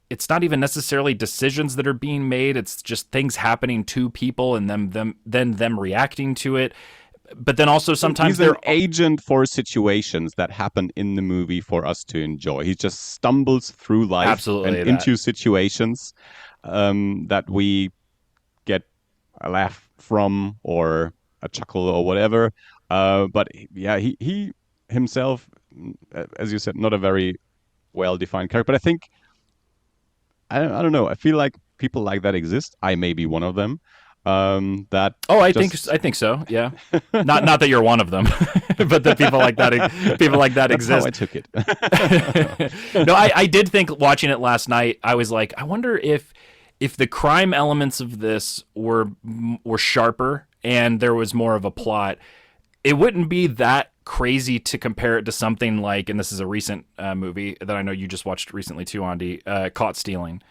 it's not even necessarily decisions that are being made. It's just things happening to people and them reacting to it. but then also sometimes he's an they're agent for situations that happen in the movie for us to enjoy. He just stumbles through life absolutely and that. into situations that we get a laugh from or a chuckle or whatever. But yeah, he himself, as you said, not a very well-defined character. But I think I don't know. I feel like people like that exist. I may be one of them. That Oh, just I think so. Yeah, not that you're one of them, but that people like that that's how exist. I took it. No, I did think watching it last night. I was like, I wonder if the crime elements of this were sharper and there was more of a plot, it wouldn't be that crazy to compare it to something like, and this is a recent movie that I know you just watched recently too, Andi, Caught Stealing.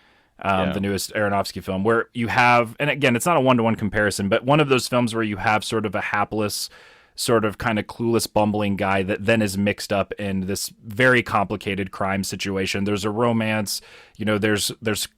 Yeah. The newest Aronofsky film, where you have, and again, it's not a one-to-one comparison, but one of those films where you have sort of a hapless, sort of kind of clueless, bumbling guy that then is mixed up in this very complicated crime situation. There's a romance, there's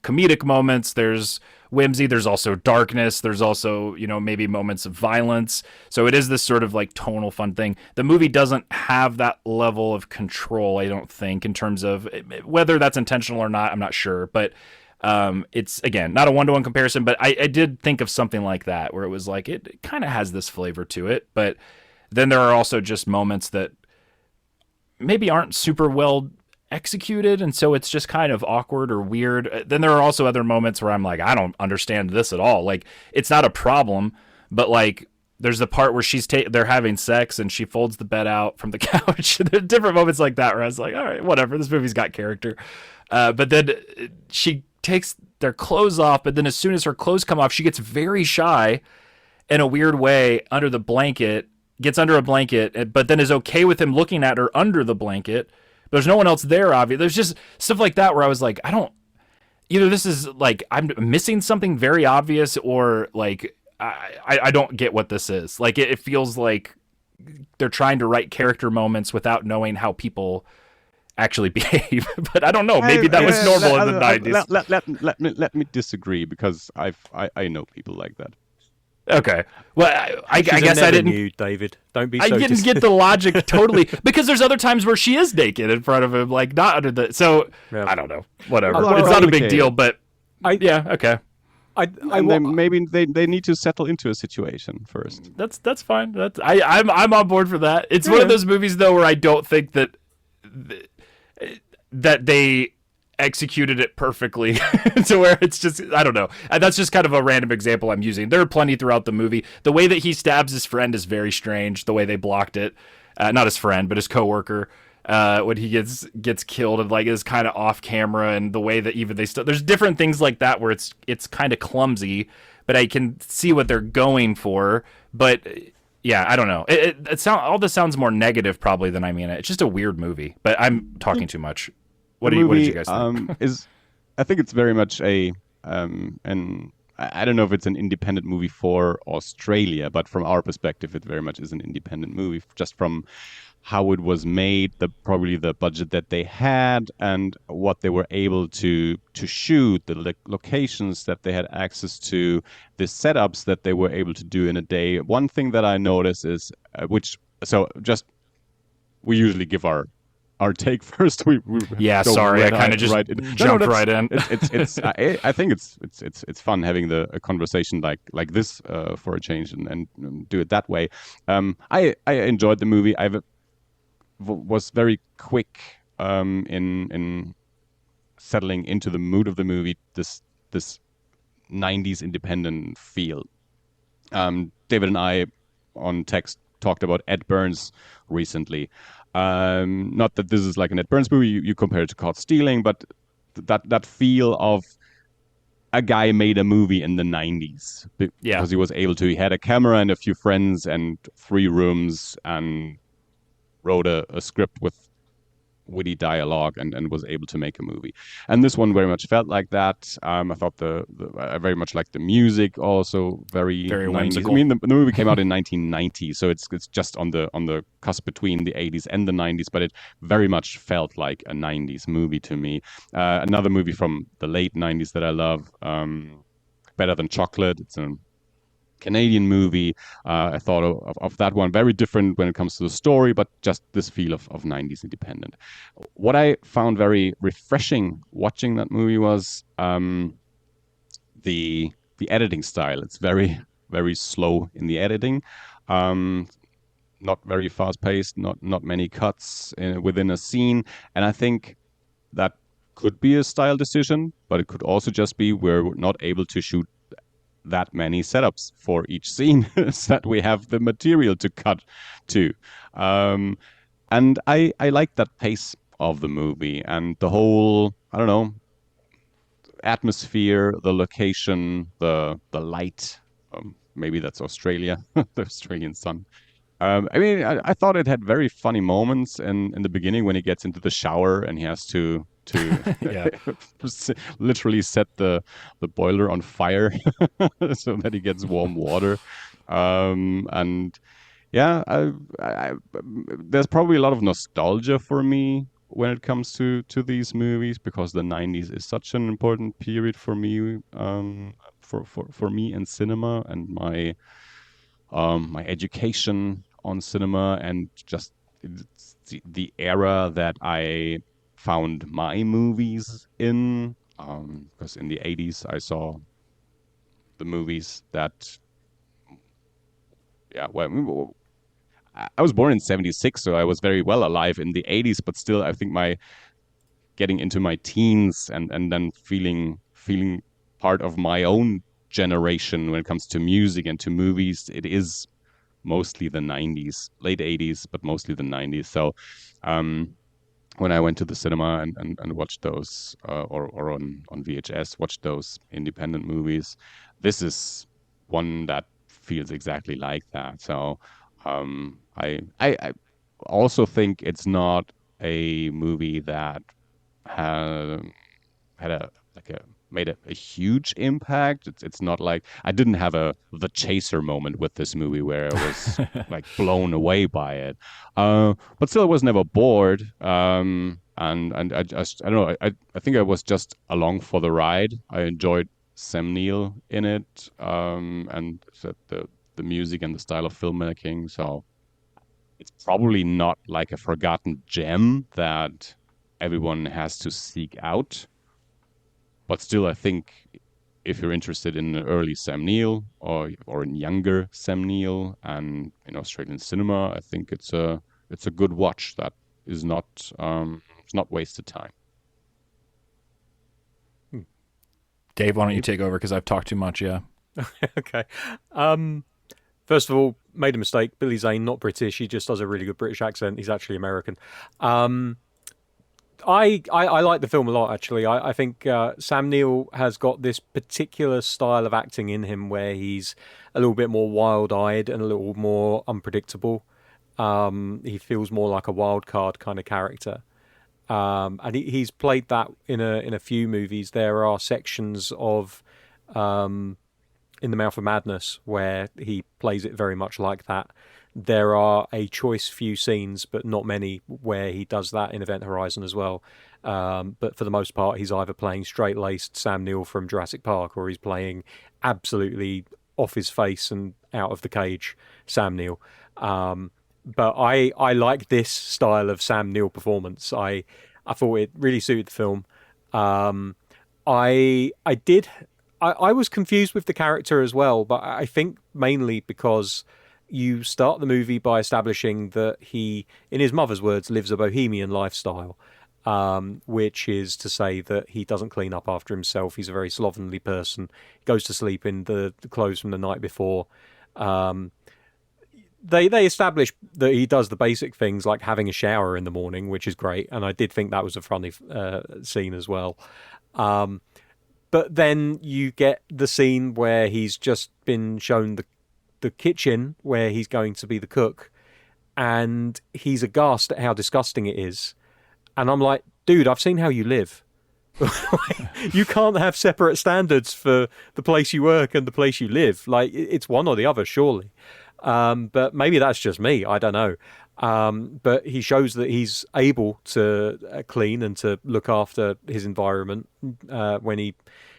comedic moments, there's whimsy, there's also darkness, there's also, maybe moments of violence. So it is this sort of like tonal fun thing. The movie doesn't have that level of control, I don't think, in terms of whether that's intentional or not, I'm not sure, but it's, again, not a one-to-one comparison, but I did think of something like that where it was like it kind of has this flavor to it, but then there are also just moments that maybe aren't super well executed, and so it's just kind of awkward or weird. Then there are also other moments where I'm like, I don't understand this at all. Like, it's not a problem, but like there's the part where they're having sex and she folds the bed out from the couch. There are different moments like that where I was like, all right, whatever, this movie's got character. But then she takes their clothes off, but then as soon as her clothes come off, she gets very shy in a weird way gets under a blanket, but then is okay with him looking at her under the blanket. There's no one else there, obviously. There's just stuff like that where I was like, either this is like I'm missing something very obvious, or like I don't get what this is. Like it feels like they're trying to write character moments without knowing how people actually behave. But I don't know. Maybe that was normal in the 90s. Let me disagree, because I know people like that. Okay. Well, I guess I didn't. You, David. Don't be. I didn't get the logic totally, because there's other times where she is naked in front of him, like not under the. So yeah. I don't know. Whatever. Well, it's not a big okay. deal, but yeah. Okay. Maybe they need to settle into a situation first. That's fine. I'm on board for that. It's one of those movies though where I don't think that they executed it perfectly to where it's just, I don't know. That's just kind of a random example I'm using. There are plenty throughout the movie. The way that he stabs his friend is very strange. The way they blocked it, not his friend, but his coworker, when he gets killed, and like is kind of off camera, and the way that even there's different things like that where it's kind of clumsy, but I can see what they're going for. But yeah, I don't know. All this sounds more negative probably than I mean it. It's just a weird movie, but I'm talking too much. What did you guys think? I think it's very much I don't know if it's an independent movie for Australia, but from our perspective, it very much is an independent movie, just from how it was made, probably the budget that they had, and what they were able to shoot, the locations that they had access to, the setups that they were able to do in a day. One thing that I noticed is, we usually give our take first. We yeah, sorry, I kind of just jumped right in. I think it's fun having a conversation like this for a change, and do it that way. I enjoyed the movie. Was very quick in settling into the mood of the movie. This 90s independent feel. David and I on text talked about Ed Burns recently. Not that this is like an Ed Burns movie, you compare it to Caught Stealing, but that feel of a guy made a movie in the 90s. Because he was able to. He had a camera and a few friends and 3 rooms, and wrote a script with witty dialogue, and was able to make a movie. And this one very much felt like that. I thought I very much liked the music, also very 90s. whimsical. I mean, the movie came out in 1990, so it's just on the cusp between the 80s and the 90s, but it very much felt like a 90s movie to me. Another movie from the late 90s that I love, Better Than Chocolate. It's a Canadian movie. I thought of that one, very different when it comes to the story, but just this feel of 90s independent. What I found very refreshing watching that movie was the editing style. It's very slow in the editing. Um, Not very fast paced, not many cuts within a scene. And I think that could be a style decision, but it could also just be we're not able to shoot that many setups for each scene so that we have the material to cut to. And I like that pace of the movie and the whole, I don't know, atmosphere, the location, the light. Maybe that's Australia, the Australian sun. I mean, I thought it had very funny moments in the beginning when he gets into the shower and he has to Yeah. literally set the boiler on fire so that he gets warm water. And yeah, there's probably a lot of nostalgia for me when it comes to these movies because the 90s is such an important period for me, for me in cinema and my education on cinema and just the era that I found my movies in. Because in the 80s I saw the movies that, yeah, well, I was born in 76, so I was very well alive in the 80s, but still I think my getting into my teens and then feeling part of my own generation when it comes to music and to movies, it is mostly the 90s, late 80s, but mostly the 90s. So when I went to the cinema and watched those, or on VHS, watched those independent movies, this is one that feels exactly like that. So I also think it's not a movie that had a like a made a huge impact. It's not like I didn't have the chaser moment with this movie where I was like blown away by it. But still, I was never bored. And I just I don't know. I think I was just along for the ride. I enjoyed Sam Neill in it, and the music and the style of filmmaking. So it's probably not like a forgotten gem that everyone has to seek out. But still, I think if you're interested in early Sam Neill or in younger Sam Neill and in Australian cinema, I think it's a good watch that is not it's not wasted time. Dave, why don't you take over because I've talked too much? Yeah. Okay. First of all, made a mistake. Billy Zane, not British. He just does a really good British accent. He's actually American. I like the film a lot, actually. I think Sam Neill has got this particular style of acting in him where he's a little bit more wild-eyed and a little more unpredictable. He feels more like a wild card kind of character. And he's played that in a few movies. There are sections of In the Mouth of Madness where he plays it very much like that. There are a choice few scenes, but not many, where he does that in Event Horizon as well. But for the most part, he's either playing straight-laced Sam Neill from Jurassic Park, or he's playing absolutely off his face and out of the cage Sam Neill. But I like this style of Sam Neill performance. I thought it really suited the film. I was confused with the character as well, but I think mainly because you start the movie by establishing that he, in his mother's words, lives a bohemian lifestyle, which is to say that he doesn't clean up after himself. He's a very slovenly person. He goes to sleep in the clothes from the night before. They establish that he does the basic things like having a shower in the morning, which is great, and I did think that was a funny scene as well. But then you get the scene where he's just been shown the kitchen where he's going to be the cook, and he's aghast at how disgusting it is. And I'm like, dude, I've seen how you live. You can't have separate standards for the place you work and the place you live. Like, it's one or the other, surely. But maybe that's just me. I don't know. But he shows that he's able to clean and to look after his environment when he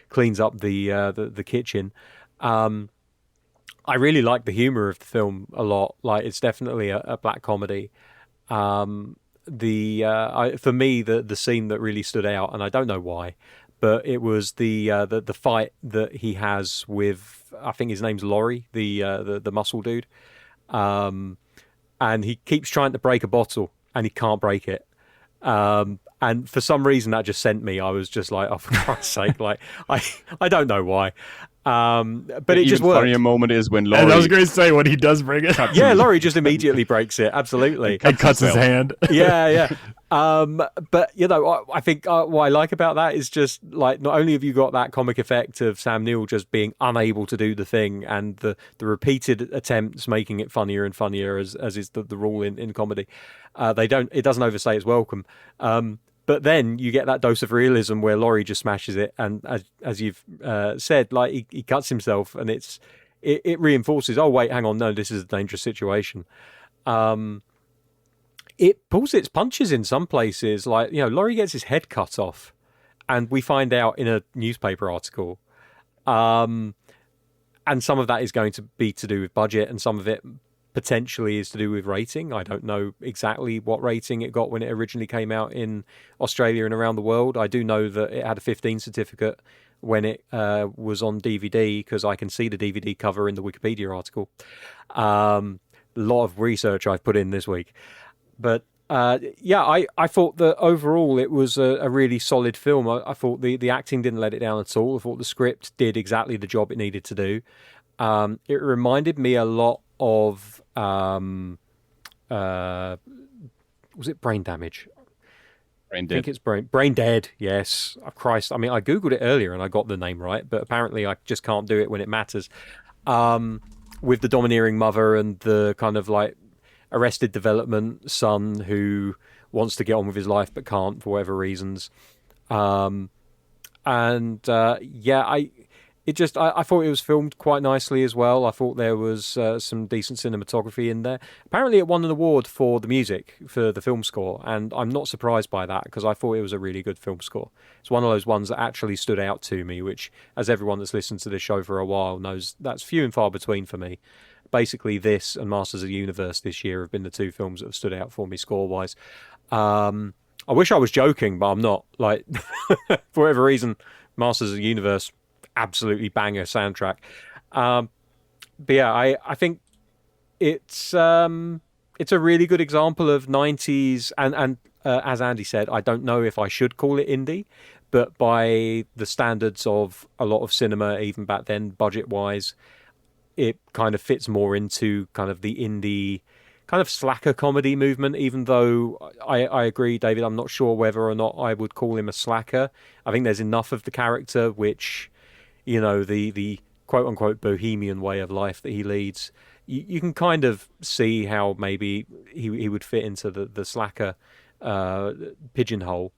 cleans up the kitchen. I really like the humor of the film a lot. Like, it's definitely a black comedy. For me, the scene that really stood out, and I don't know why, but it was the fight that he has with, I think his name's Laurie, the muscle dude, and he keeps trying to break a bottle and he can't break it. And for some reason that just sent me. I was just like, oh, for Christ's sake, like I don't know why. But it just worked. Funnier moment is when Laurie. And I was going to say when he does bring it. Yeah, Laurie just immediately breaks it. Absolutely, and cuts his hand. Yeah. But I think what I like about that is just like, not only have you got that comic effect of Sam Neill just being unable to do the thing, and the repeated attempts making it funnier and funnier, as is the rule in comedy. It doesn't overstay its welcome. But then you get that dose of realism where Laurie just smashes it, and as you've said, like he cuts himself, and it reinforces. Oh wait, hang on, no, this is a dangerous situation. It pulls its punches in some places. Like, Laurie gets his head cut off, and we find out in a newspaper article. And some of that is going to be to do with budget, and some of it potentially is to do with rating. I don't know exactly what rating it got when it originally came out in Australia and around the world. I do know that it had a 15 certificate when it was on DVD, because I can see the DVD cover in the Wikipedia article. A lot of research I've put in this week. But I thought that overall it was a really solid film. I thought the acting didn't let it down at all. I thought the script did exactly the job it needed to do. It reminded me a lot of was it Brain Damage? Brain Dead. I think it's Brain Dead. Yes. Oh, Christ. I mean, I googled it earlier and I got the name right, but apparently I just can't do it when it matters. With the domineering mother and the kind of like Arrested Development son who wants to get on with his life but can't for whatever reasons. I thought it was filmed quite nicely as well. I thought there was some decent cinematography in there. Apparently it won an award for the music, for the film score, and I'm not surprised by that, because I thought it was a really good film score. It's one of those ones that actually stood out to me, which, as everyone that's listened to this show for a while knows, that's few and far between for me. Basically, this and Masters of the Universe this year have been the two films that have stood out for me score-wise. I wish I was joking, but I'm not. Like, for whatever reason, Masters of the Universe, absolutely banger soundtrack. But yeah, I think it's a really good example of 90s, and as Andy said, I don't know if I should call it indie, but by the standards of a lot of cinema, even back then, budget-wise, it kind of fits more into kind of the indie kind of slacker comedy movement, even though I agree, David, I'm not sure whether or not I would call him a slacker. I think there's enough of the character which, the quote-unquote bohemian way of life that he leads, you can kind of see how maybe he would fit into the slacker pigeonhole.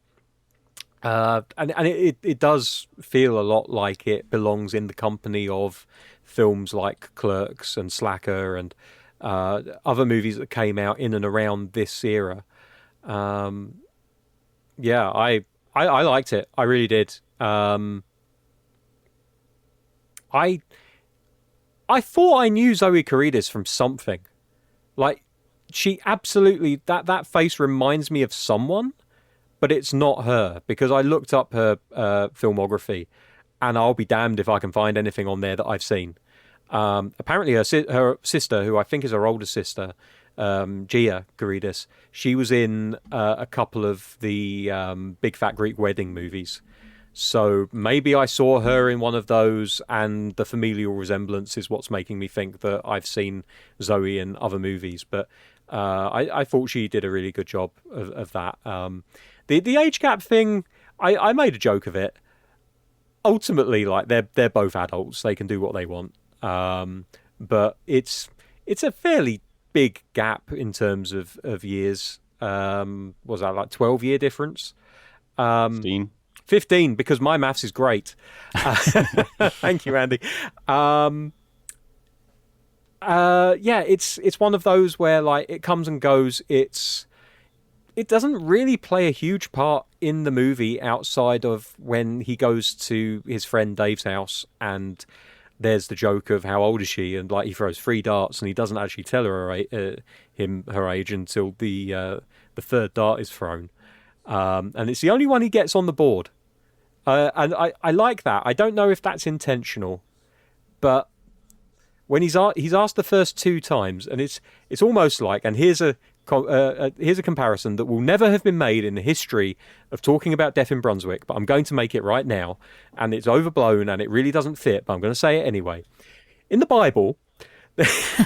And it does feel a lot like it belongs in the company of films like Clerks and Slacker and other movies that came out in and around this era. I liked it. I really did. I thought I knew Zoe Carides from something. Like, she absolutely, that face reminds me of someone, but it's not her, because I looked up her filmography, and I'll be damned if I can find anything on there that I've seen. Apparently her sister, who I think is her older sister, Gia Carides, she was in a couple of the Big Fat Greek Wedding movies. So maybe I saw her in one of those, and the familial resemblance is what's making me think that I've seen Zoe in other movies. But I thought she did a really good job of that. The age gap thing, I made a joke of it. Ultimately, like, they're both adults; they can do what they want. But it's a fairly big gap in terms of years. Was that like 12-year difference? 15, because my maths is great. Thank you, Andy. It's one of those where, like, it comes and goes. It doesn't really play a huge part in the movie outside of when he goes to his friend Dave's house and there's the joke of how old is she, and like he throws 3 darts and he doesn't actually tell her her age until the third dart is thrown, and it's the only one he gets on the board. And I like that. I don't know if that's intentional, but when he's asked the first 2 times, and it's almost like, and here's a comparison that will never have been made in the history of talking about death in Brunswick, but I'm going to make it right now, and it's overblown and it really doesn't fit, but I'm going to say it anyway. In the Bible,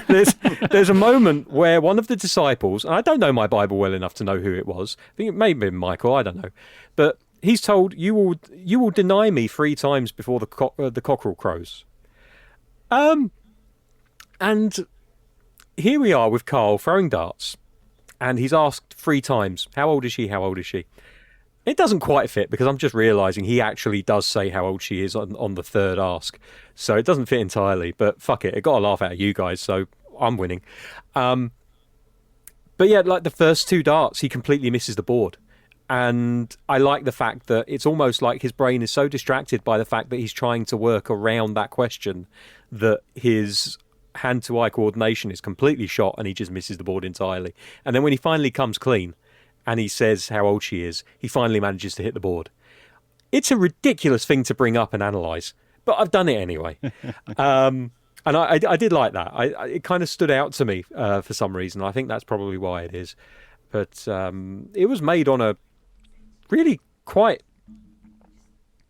there's a moment where one of the disciples, and I don't know my Bible well enough to know who it was. I think it may have been Michael. I don't know, but he's told, "You will deny me 3 times before the cockerel crows." And here we are with Carl throwing darts, and he's asked 3 times, "How old is she? How old is she?" It doesn't quite fit, because I'm just realising he actually does say how old she is on the third ask. So it doesn't fit entirely, but fuck it. It got a laugh out of you guys, so I'm winning. But yeah, like the first 2 darts, he completely misses the board. And I like the fact that it's almost like his brain is so distracted by the fact that he's trying to work around that question that his hand-to-eye coordination is completely shot and he just misses the board entirely. And then when he finally comes clean and he says how old she is, he finally manages to hit the board. It's a ridiculous thing to bring up and analyse, but I've done it anyway. And I did like that. It kind of stood out to me for some reason. I think that's probably why it is. But it was made on a really quite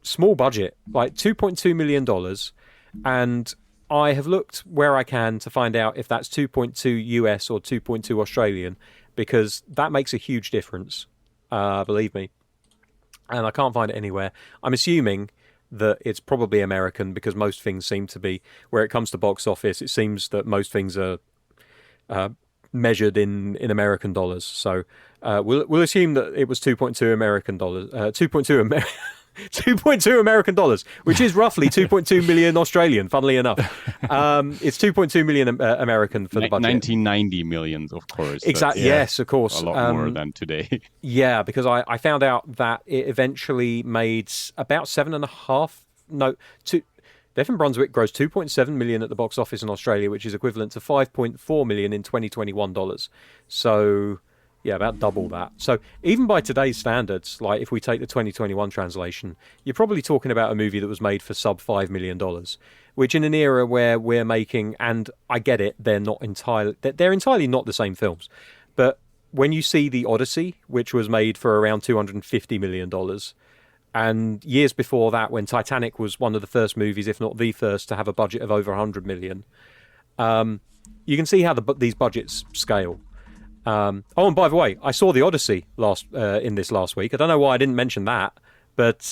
small budget, like $2.2 million. And I have looked where I can to find out if that's 2.2 US or 2.2 Australian, because that makes a huge difference, believe me. And I can't find it anywhere. I'm assuming that it's probably American, because most things seem to be, where it comes to box office, it seems that most things are measured in American dollars. So we'll assume that it was 2.2 American dollars, 2.2 American dollars, which is roughly 2.2 million Australian, funnily enough. It's 2.2 million American for the budget. 1990 million, of course. Exactly. Yes, of course. A lot more than today. Yeah, because I found out that it eventually made about 7.5. No, Death in Brunswick grossed 2.7 million at the box office in Australia, which is equivalent to 5.4 million in 2021 dollars. So yeah, about double that. So even by today's standards, like if we take the 2021 translation, you're probably talking about a movie that was made for sub $5 million, which in an era where we're making, and I get it, they're entirely not the same films. But when you see The Odyssey, which was made for around $250 million, and years before that, when Titanic was one of the first movies, if not the first, to have a budget of over 100 million, you can see how these budgets scale. And by the way, I saw The Odyssey in this last week. I don't know why I didn't mention that, but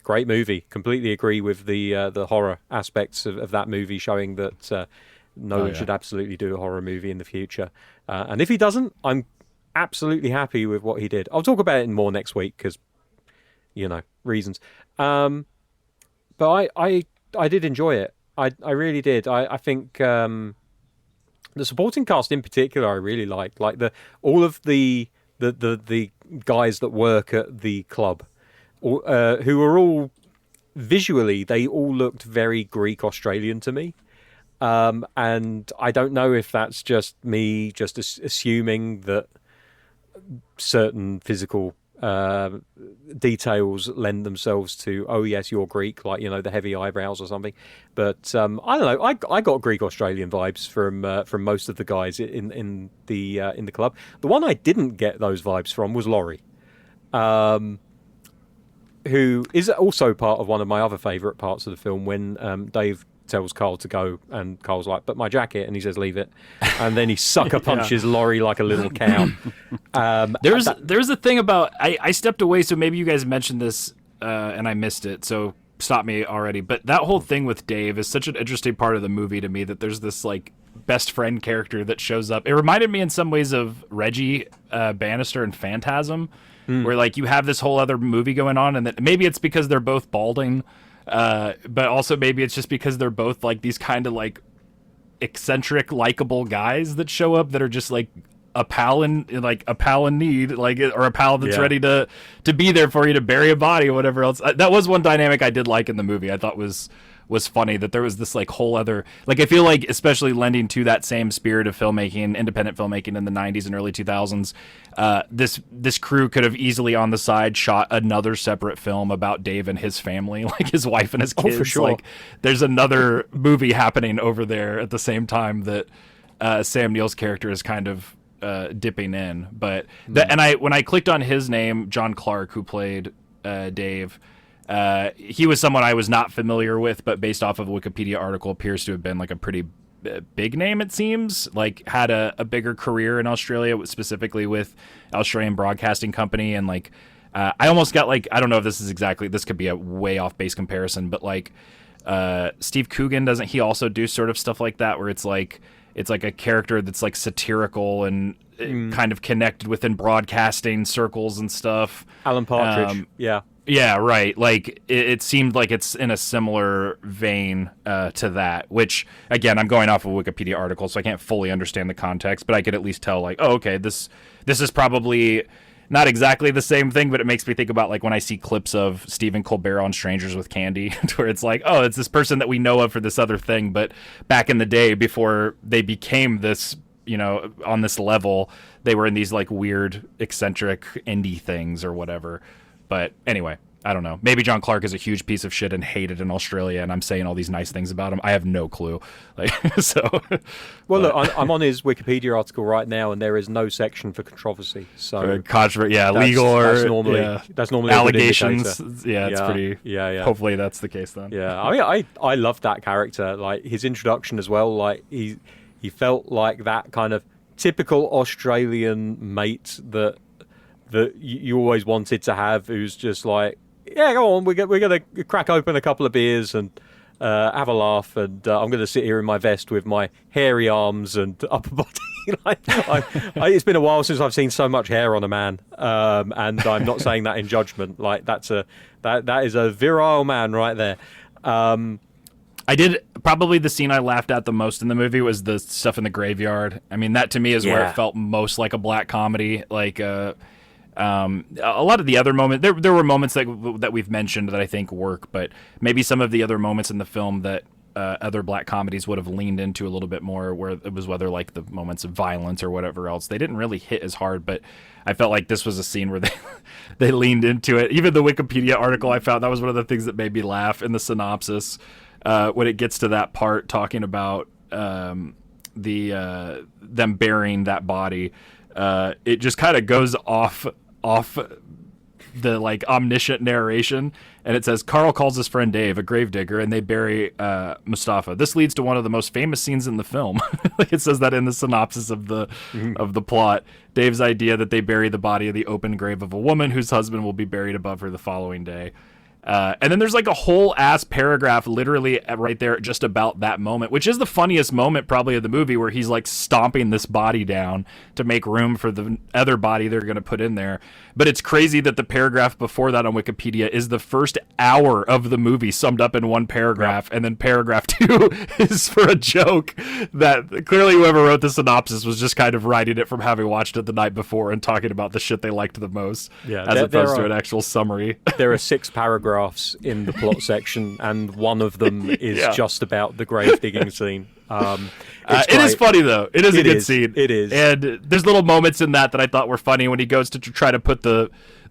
great movie. Completely agree with the horror aspects of that movie, showing that no one should absolutely do a horror movie in the future. And if he doesn't, I'm absolutely happy with what he did. I'll talk about it more next week because, reasons. But I did enjoy it. I really did. I think the supporting cast in particular I really liked. Like all of the guys that work at the club, who are all visually, they all looked very Greek Australian to me. And I don't know if that's just me just assuming that certain physical details lend themselves to, oh yes, you're Greek, like the heavy eyebrows or something. But I don't know. I got Greek Australian vibes from most of the guys in the club. The one I didn't get those vibes from was Laurie, who is also part of one of my other favourite parts of the film, when Dave tells Carl to go, and Carl's like, but my jacket, and he says, leave it, and then he sucker punches Laurie like a little cow. There's a thing about, I stepped away, so maybe you guys mentioned this and I missed it, so stop me already, but that whole thing with Dave is such an interesting part of the movie to me, that there's this like best friend character that shows up. It reminded me in some ways of Reggie Bannister and Phantasm, where like you have this whole other movie going on, and that maybe it's because they're both balding, but also maybe it's just because they're both like these kind of like eccentric, likable guys that show up that are just like a pal in need, like, or a pal that's ready to be there for you to bury a body or whatever else. That was one dynamic I did like in the movie. I thought was was funny, that there was this like whole other, like, I feel like, especially lending to that same spirit of filmmaking, independent filmmaking in the 90s and early 2000s, this crew could have easily on the side shot another separate film about Dave and his family, like his wife and his kids. For sure. Like, there's another movie happening over there at the same time that Sam Neill's character is kind of dipping in. But when I clicked on his name, John Clark, who played Dave, he was someone I was not familiar with, but based off of a Wikipedia article, appears to have been like a pretty big name, it seems. Like, had a bigger career in Australia, specifically with Australian Broadcasting Company. And like, I almost got like, I don't know if this could be a way off base comparison, but like Steve Coogan, doesn't he also do sort of stuff like that, where it's like a character that's like satirical and kind of connected within broadcasting circles and stuff. Alan Partridge, Yeah, right. Like, it seemed like it's in a similar vein to that, which, again, I'm going off of a Wikipedia article, so I can't fully understand the context, but I could at least tell, like, oh, okay, this is probably not exactly the same thing, but it makes me think about, like, when I see clips of Stephen Colbert on Strangers with Candy, where it's like, oh, it's this person that we know of for this other thing, but back in the day, before they became this, on this level, they were in these, like, weird, eccentric indie things or whatever. But anyway, I don't know. Maybe John Clark is a huge piece of shit and hated in Australia, and I'm saying all these nice things about him. I have no clue. Like, so. Well, look, I'm on his Wikipedia article right now, and there is no section for controversy. So, legal or that's normally allegations. It's pretty. Yeah. Hopefully, that's the case then. Yeah, I mean, I love that character. Like, his introduction as well. Like, he felt like that kind of typical Australian mate that you always wanted to have, who's just like, yeah, go on, we're going to crack open a couple of beers and have a laugh, and I'm going to sit here in my vest with my hairy arms and upper body. It's been a while since I've seen so much hair on a man, and I'm not saying that in judgment. Like, that is a virile man right there. I did, probably the scene I laughed at the most in the movie was the stuff in the graveyard. I mean, that to me is where it felt most like a black comedy. Like, a lot of the other moments, there were moments that we've mentioned that I think work, but maybe some of the other moments in the film that other black comedies would have leaned into a little bit more, where it was whether like the moments of violence or whatever else, they didn't really hit as hard. But I felt like this was a scene where they leaned into it. Even the Wikipedia article I found, that was one of the things that made me laugh in the synopsis, when it gets to that part talking about them burying that body. It just kind of goes off the like omniscient narration, and it says Carl calls his friend Dave a gravedigger, and they bury Mustafa. This leads to one of the most famous scenes in the film. Like, it says that in the synopsis of the plot. Dave's idea that they bury the body of the open grave of a woman whose husband will be buried above her the following day. And then there's like a whole ass paragraph literally right there just about that moment, which is the funniest moment probably of the movie, where he's like stomping this body down to make room for the other body they're going to put in there. But it's crazy that the paragraph before that on Wikipedia is the first hour of the movie summed up in one paragraph. And then paragraph 2 is for a joke that clearly whoever wrote the synopsis was just kind of writing it from having watched it the night before and talking about the shit they liked the most, as opposed to an actual summary. There are 6 paragraphs in the plot section, and one of them is just about the grave digging scene. It is funny though. It is a good scene. It is, and there's little moments in that I thought were funny, when he goes to try to put the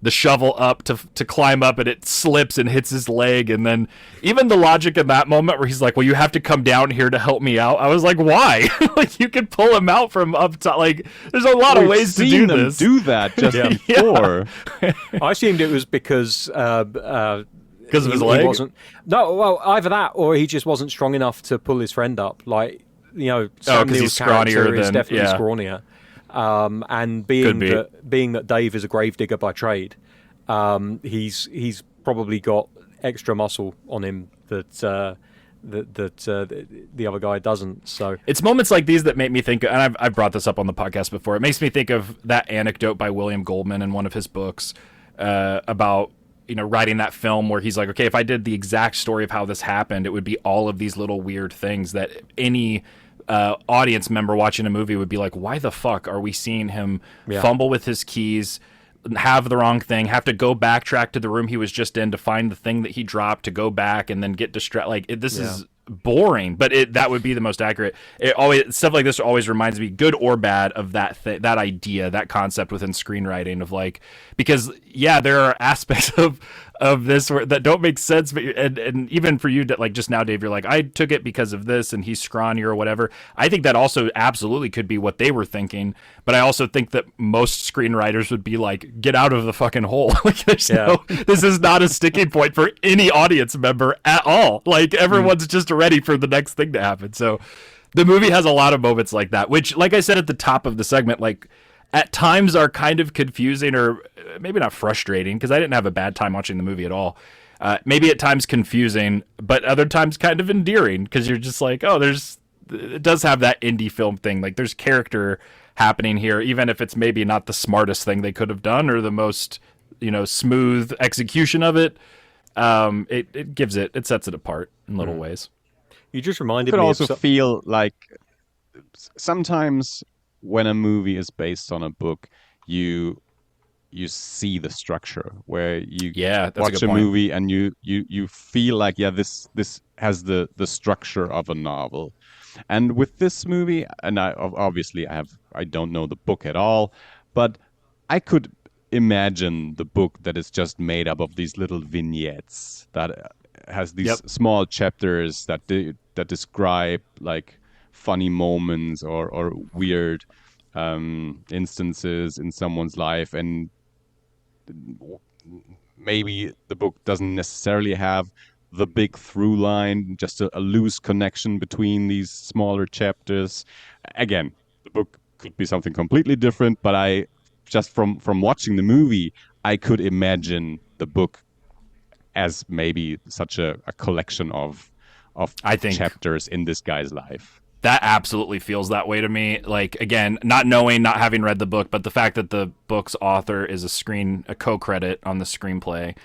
shovel up to climb up, and it slips and hits his leg, and then even the logic in that moment where he's like, well, you have to come down here to help me out. I was like, why? Like, you could pull him out from up top. Like, there's a lot of ways to do this. Do that just before. I assumed it was because of his leg? Either that, or he just wasn't strong enough to pull his friend up. Like, Sam Neill's character is definitely scrawnier. And being that Dave is a gravedigger by trade, he's probably got extra muscle on him that the other guy doesn't. So it's moments like these that make me think, and I've brought this up on the podcast before, it makes me think of that anecdote by William Goldman in one of his books about writing that film, where he's like, okay, if I did the exact story of how this happened, it would be all of these little weird things that any audience member watching a movie would be like, why the fuck are we seeing him fumble with his keys, have the wrong thing, have to go backtrack to the room he was just in to find the thing that he dropped, to go back and then get distracted. Like, this is boring, but that would be the most accurate. It always, stuff like this always reminds me, good or bad, of that that idea, that concept within screenwriting of like, because there are aspects of this that don't make sense, but and even for you, like just now, Dave, you're like, I took it because of this and he's scrawny or whatever. I think that also absolutely could be what they were thinking, but I also think that most screenwriters would be like, get out of the fucking hole. Like, this is not a sticking point for any audience member at all. Like, everyone's just ready for the next thing to happen. So the movie has a lot of moments like that, which, like I said at the top of the segment, like at times are kind of confusing, or maybe not frustrating, because I didn't have a bad time watching the movie at all. Maybe at times confusing, but other times kind of endearing, because you're just like, oh, it does have that indie film thing. Like, there's character happening here, even if it's maybe not the smartest thing they could have done or the most, smooth execution of it. It sets it apart in little ways. You just reminded me. I could also feel like sometimes when a movie is based on a book, you see the structure where you watch a movie and you feel like, this has the structure of a novel. And with this movie, and I don't know the book at all, but I could imagine the book that is just made up of these little vignettes that has these small chapters that describe like funny moments or weird instances in someone's life, and maybe the book doesn't necessarily have the big through line, just a loose connection between these smaller chapters. Again, the book could be something completely different, but I just from watching the movie, I could imagine the book as maybe such a collection of chapters in this guy's life. That absolutely feels that way to me. Like, again, not having read the book, but the fact that the book's author is a co-credit on the screenplay.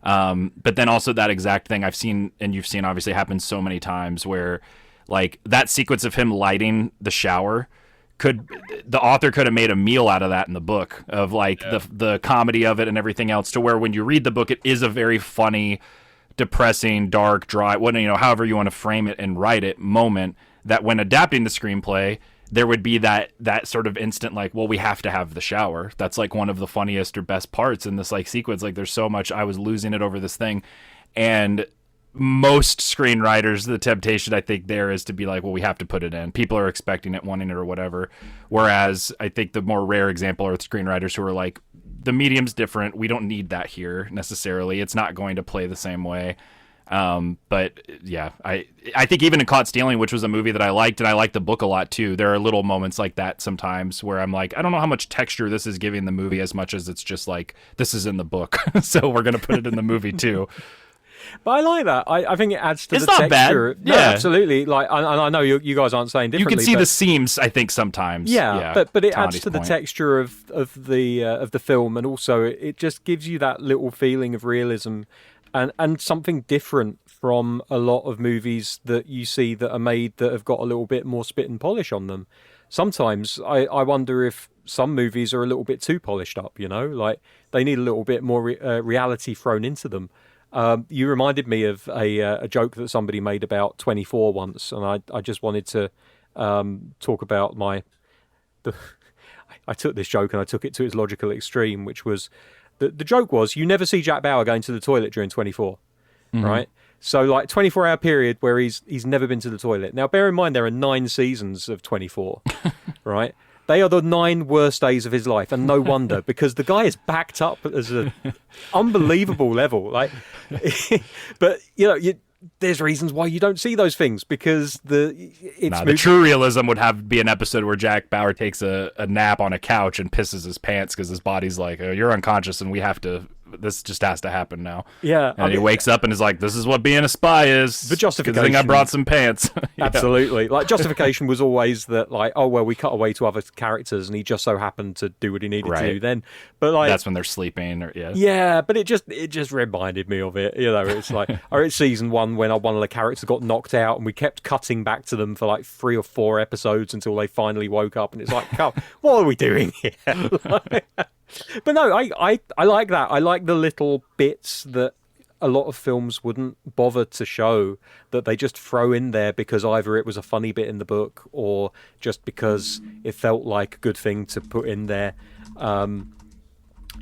But then also that exact thing I've seen, and you've seen obviously happen so many times, where like that sequence of him lighting the shower, the author could have made a meal out of that in the book, of like the comedy of it and everything else, to where when you read the book, it is a very funny, depressing, dark, dry, however you want to frame it and write it, moment that when adapting the screenplay, there would be that sort of instant like, well, we have to have the shower. That's like one of the funniest or best parts in this like sequence. Like, there's so much, I was losing it over this thing. And most screenwriters, the temptation I think there is to be like, well, we have to put it in. People are expecting it, wanting it, or whatever. Whereas I think the more rare example are with screenwriters who are like, the medium's different. We don't need that here necessarily. It's not going to play the same way. But yeah, I think even in Caught Stealing, which was a movie that I liked, and I liked the book a lot too, there are little moments like that sometimes where I'm like, I don't know how much texture this is giving the movie as much as it's just like, this is in the book, so we're going to put it in the movie too. But I like that. I think it adds to it's the not texture. Bad. No, absolutely. Like, I know you guys aren't saying differently. You can see the seams, I think, sometimes. Yeah, but it adds to the point. Texture of the film, and also it just gives you that little feeling of realism and something different from a lot of movies that you see that are made that have got a little bit more spit and polish on them. Sometimes I wonder if some movies are a little bit too polished up, like they need a little bit more reality thrown into them. You reminded me of a joke that somebody made about 24 once, and I just wanted to talk about I took this joke and I took it to its logical extreme, which was the joke was, you never see Jack Bauer going to the toilet during 24, right? So like 24-hour period where he's never been to the toilet. Now bear in mind there are 9 seasons of 24, right? They are the 9 worst days of his life, and no wonder, because the guy is backed up as an unbelievable level. Like, but there's reasons why you don't see those things, because the true realism would be an episode where Jack Bauer takes a nap on a couch and pisses his pants because his body's like, oh, you're unconscious and this just has to happen now. Yeah. And he wakes up and is like, this is what being a spy is. The justification. Good thing I brought some pants. Yeah. Absolutely. Like, justification was always that, like, oh, well, we cut away to other characters and he just so happened to do what he needed to do then. But like, that's when they're sleeping. Yeah, but it just reminded me of it. It's like, or it's season 1 when one of the characters got knocked out and we kept cutting back to them for like 3 or 4 episodes until they finally woke up, and it's like, what are we doing here? But no, I like that. I like the little bits that a lot of films wouldn't bother to show, that they just throw in there because either it was a funny bit in the book or just because it felt like a good thing to put in there.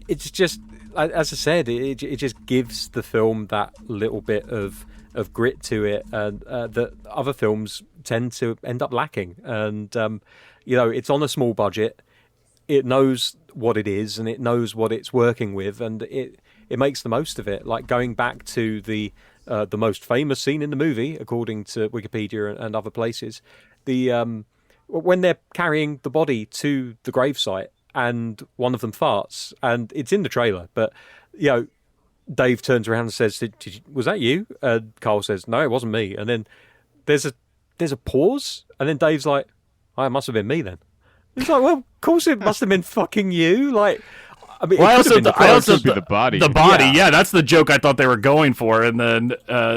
It's just, as I said, it just gives the film that little bit of grit to it, and that other films tend to end up lacking. And it's on a small budget. It knows what it is and it knows what it's working with, and it makes the most of it. Like going back to the most famous scene in the movie, according to Wikipedia and other places, when they're carrying the body to the gravesite and one of them farts, and it's in the trailer, but Dave turns around and says, "Was that you?" Carl says, "No, it wasn't me." And then there's a pause, and then Dave's like, "Oh, it must have been me then." It's like, well, of course it must have been fucking you. Like, I mean, I also the body. The body, yeah, that's the joke I thought they were going for, and then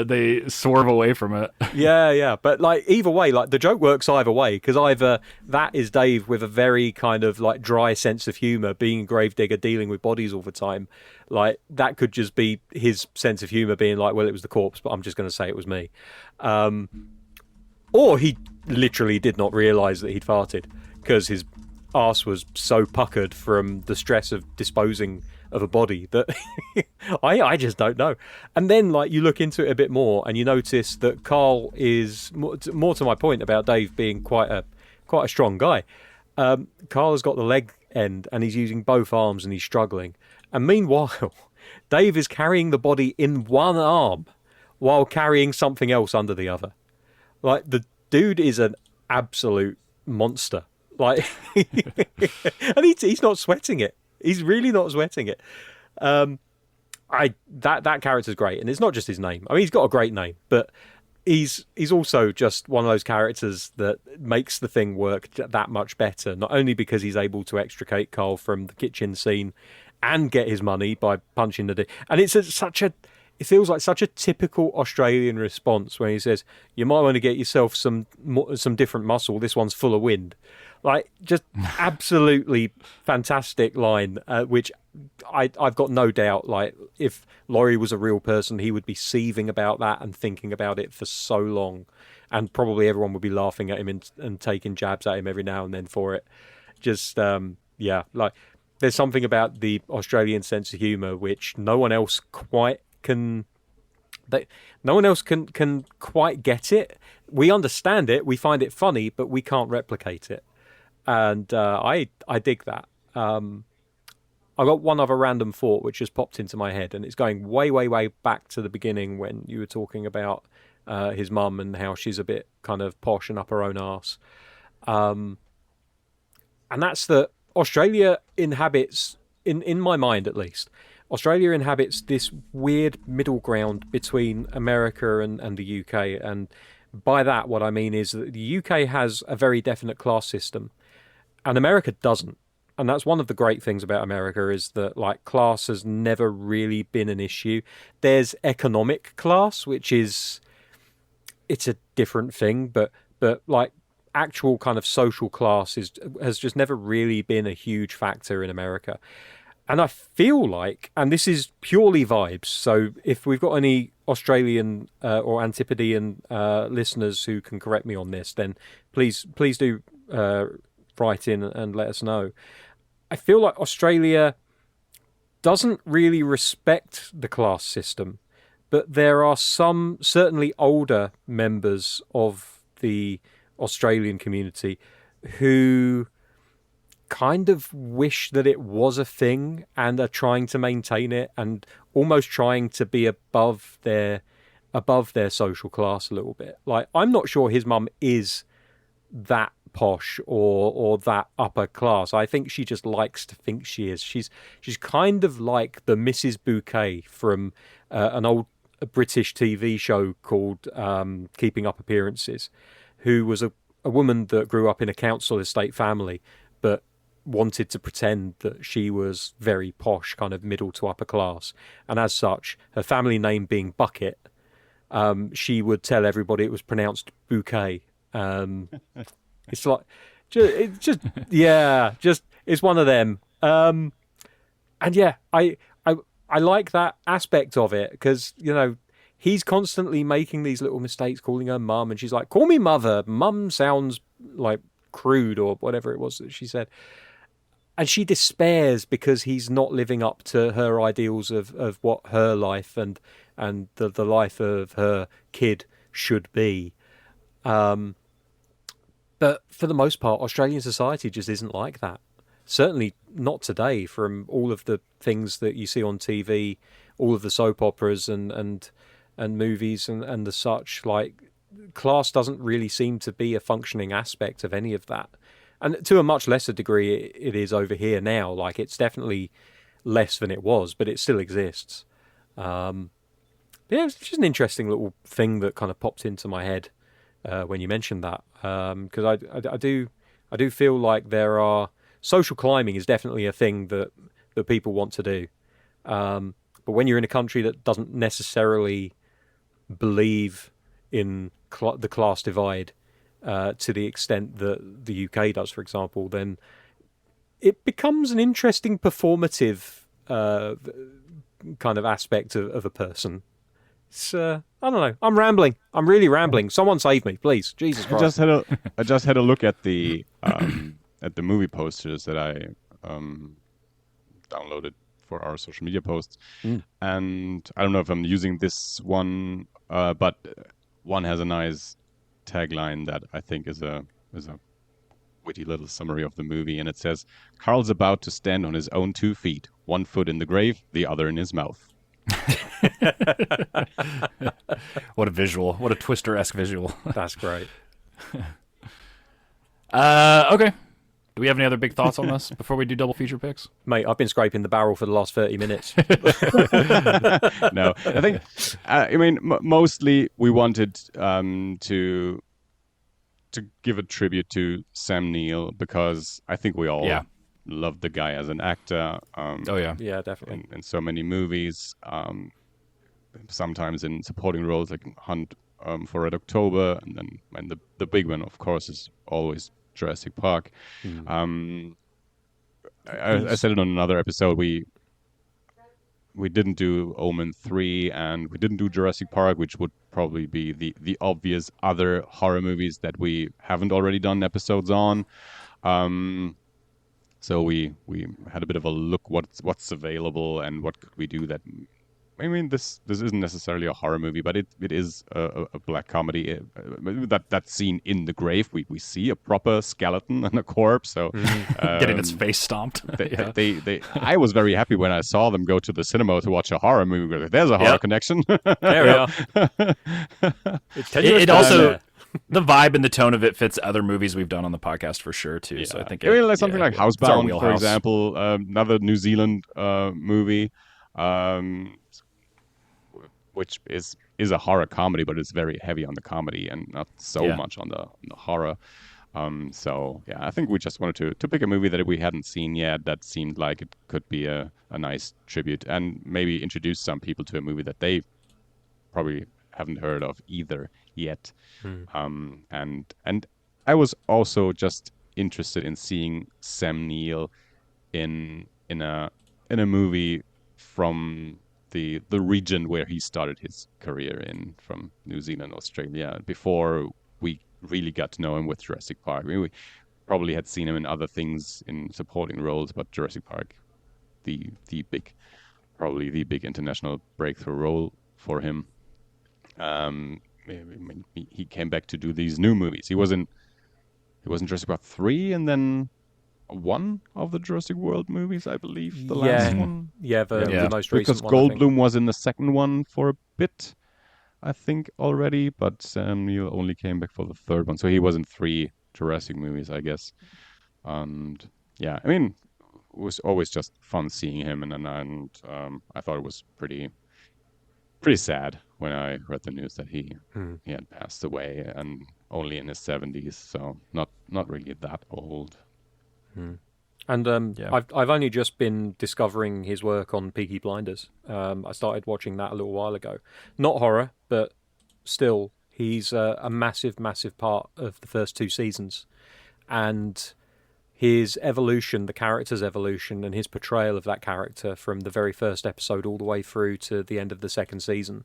they swerve away from it. Yeah. But like either way, like the joke works either way, because either that is Dave with a very kind of like dry sense of humor, being a gravedigger, dealing with bodies all the time. Like that could just be his sense of humor, being like, well, it was the corpse, but I'm just going to say it was me. Or he literally did not realize that he'd farted, because his arse was so puckered from the stress of disposing of a body that I just don't know. And then like you look into it a bit more and you notice that Carl is more to my point about Dave being quite a strong guy. Carl has got the leg end and he's using both arms and he's struggling. And meanwhile, Dave is carrying the body in one arm while carrying something else under the other. Like the dude is an absolute monster. Like, and he's not sweating it. He's really not sweating it. That character's great, and it's not just his name. I mean, he's got a great name, but he's also just one of those characters that makes the thing work that much better. Not only because he's able to extricate Carl from the kitchen scene and get his money by punching the. And it's it feels like such a typical Australian response when he says, "You might want to get yourself some different muscle. This one's full of wind." Like, just absolutely fantastic line, which I've got no doubt, like, if Laurie was a real person, he would be seething about that and thinking about it for so long. And probably everyone would be laughing at him and taking jabs at him every now and then for it. Just, like, there's something about the Australian sense of humour which no one else quite can... no one else can quite get it. We understand it, we find it funny, but we can't replicate it. And I dig that. I got one other random thought which just popped into my head, and it's going way, way, way back to the beginning when you were talking about his mum and how she's a bit kind of posh and up her own arse. And that's that Australia inhabits, in my mind at least, Australia inhabits this weird middle ground between America and the UK. And by that, what I mean is that the UK has a very definite class system, and America doesn't. And that's one of the great things about America, is that like class has never really been an issue. There's economic class, which is, it's a different thing, but like actual kind of social class has just never really been a huge factor in America. And I feel like, and this is purely vibes, so if we've got any Australian or Antipodean listeners who can correct me on this, then please do write in and let us know. I feel like Australia doesn't really respect the class system, but there are some certainly older members of the Australian community who kind of wish that it was a thing and are trying to maintain it and almost trying to be above their social class a little bit. Like, I'm not sure his mum is that posh or that upper class. I think she just likes to think she is. She's kind of like the Mrs. Bouquet from an old British TV show called Keeping Up Appearances, who was a woman that grew up in a council estate family but wanted to pretend that she was very posh, kind of middle to upper class, and as such, her family name being Bucket, she would tell everybody it was pronounced Bouquet. It's like, it's one of them. And yeah, I like that aspect of it because, he's constantly making these little mistakes, calling her mum, and she's like, "Call me mother. Mum sounds like crude," or whatever it was that she said. And she despairs because he's not living up to her ideals of what her life and the life of her kid should be. But for the most part, Australian society just isn't like that. Certainly not today, from all of the things that you see on TV, all of the soap operas and movies and the such. Like, class doesn't really seem to be a functioning aspect of any of that. And to a much lesser degree, it is over here now. Like, it's definitely less than it was, but it still exists. Yeah, it's just an interesting little thing that kind of popped into my head when you mentioned that. Because I do feel like there are social climbing is definitely a thing that people want to do. But when you're in a country that doesn't necessarily believe in the class divide to the extent that the UK does, for example, then it becomes an interesting performative kind of aspect of a person. It's, I don't know. I'm rambling. I'm really rambling. Someone save me, please. Jesus Christ. I just had a look at the movie posters that I downloaded for our social media posts, and I don't know if I'm using this one, but one has a nice tagline that I think is a witty little summary of the movie, and it says, "Carl's about to stand on his own 2 feet, one foot in the grave, the other in his mouth." What a visual. What a Twister-esque visual. That's great. Okay. Do we have any other big thoughts on this before we do double feature picks? Mate, I've been scraping the barrel for the last 30 minutes. No, I think, mostly we wanted to give a tribute to Sam Neill because I think we all love the guy as an actor. Yeah, definitely. In so many movies, sometimes in supporting roles like Hunt for Red October, and the big one, of course, is always Jurassic Park. I said it on another episode. We didn't do Omen 3 and we didn't do Jurassic Park, which would probably be the obvious other horror movies that we haven't already done episodes on. So we had a bit of a look what's available and what could we do that. I mean, this isn't necessarily a horror movie, but it is a black comedy. That scene in the grave, we see a proper skeleton and a corpse. So getting its face stomped. I was very happy when I saw them go to the cinema to watch a horror movie. There's a horror connection. There we are. It also the vibe and the tone of it fits other movies we've done on the podcast for sure too. Yeah. So I think like something like Housebound, for example, another New Zealand movie. Which is a horror comedy, but it's very heavy on the comedy and not so much on the horror. So I think we just wanted to pick a movie that we hadn't seen yet that seemed like it could be a nice tribute and maybe introduce some people to a movie that they probably haven't heard of either yet. And I was also just interested in seeing Sam Neill in a movie from the region where he started his career in, from New Zealand, Australia, before we really got to know him with Jurassic Park. I mean, we probably had seen him in other things in supporting roles, but Jurassic Park, probably the big international breakthrough role for him. He came back to do these new movies. He was in Jurassic Park 3 and then one of the Jurassic World movies, I believe. The last one. Yeah, the most recent one. Because Goldblum was in the second one for a bit, I think, already, but Sam Neill only came back for the third one. So he was in 3 Jurassic movies, I guess. And I mean, it was always just fun seeing him, and I thought it was pretty sad when I read the news that he had passed away, and only in his 70s, so not really that old. And I've only just been discovering his work on Peaky Blinders. I started watching that a little while ago. Not horror, but still, he's a massive, massive part of the first 2 seasons. And his evolution, the character's evolution, and his portrayal of that character from the very first episode all the way through to the end of the second season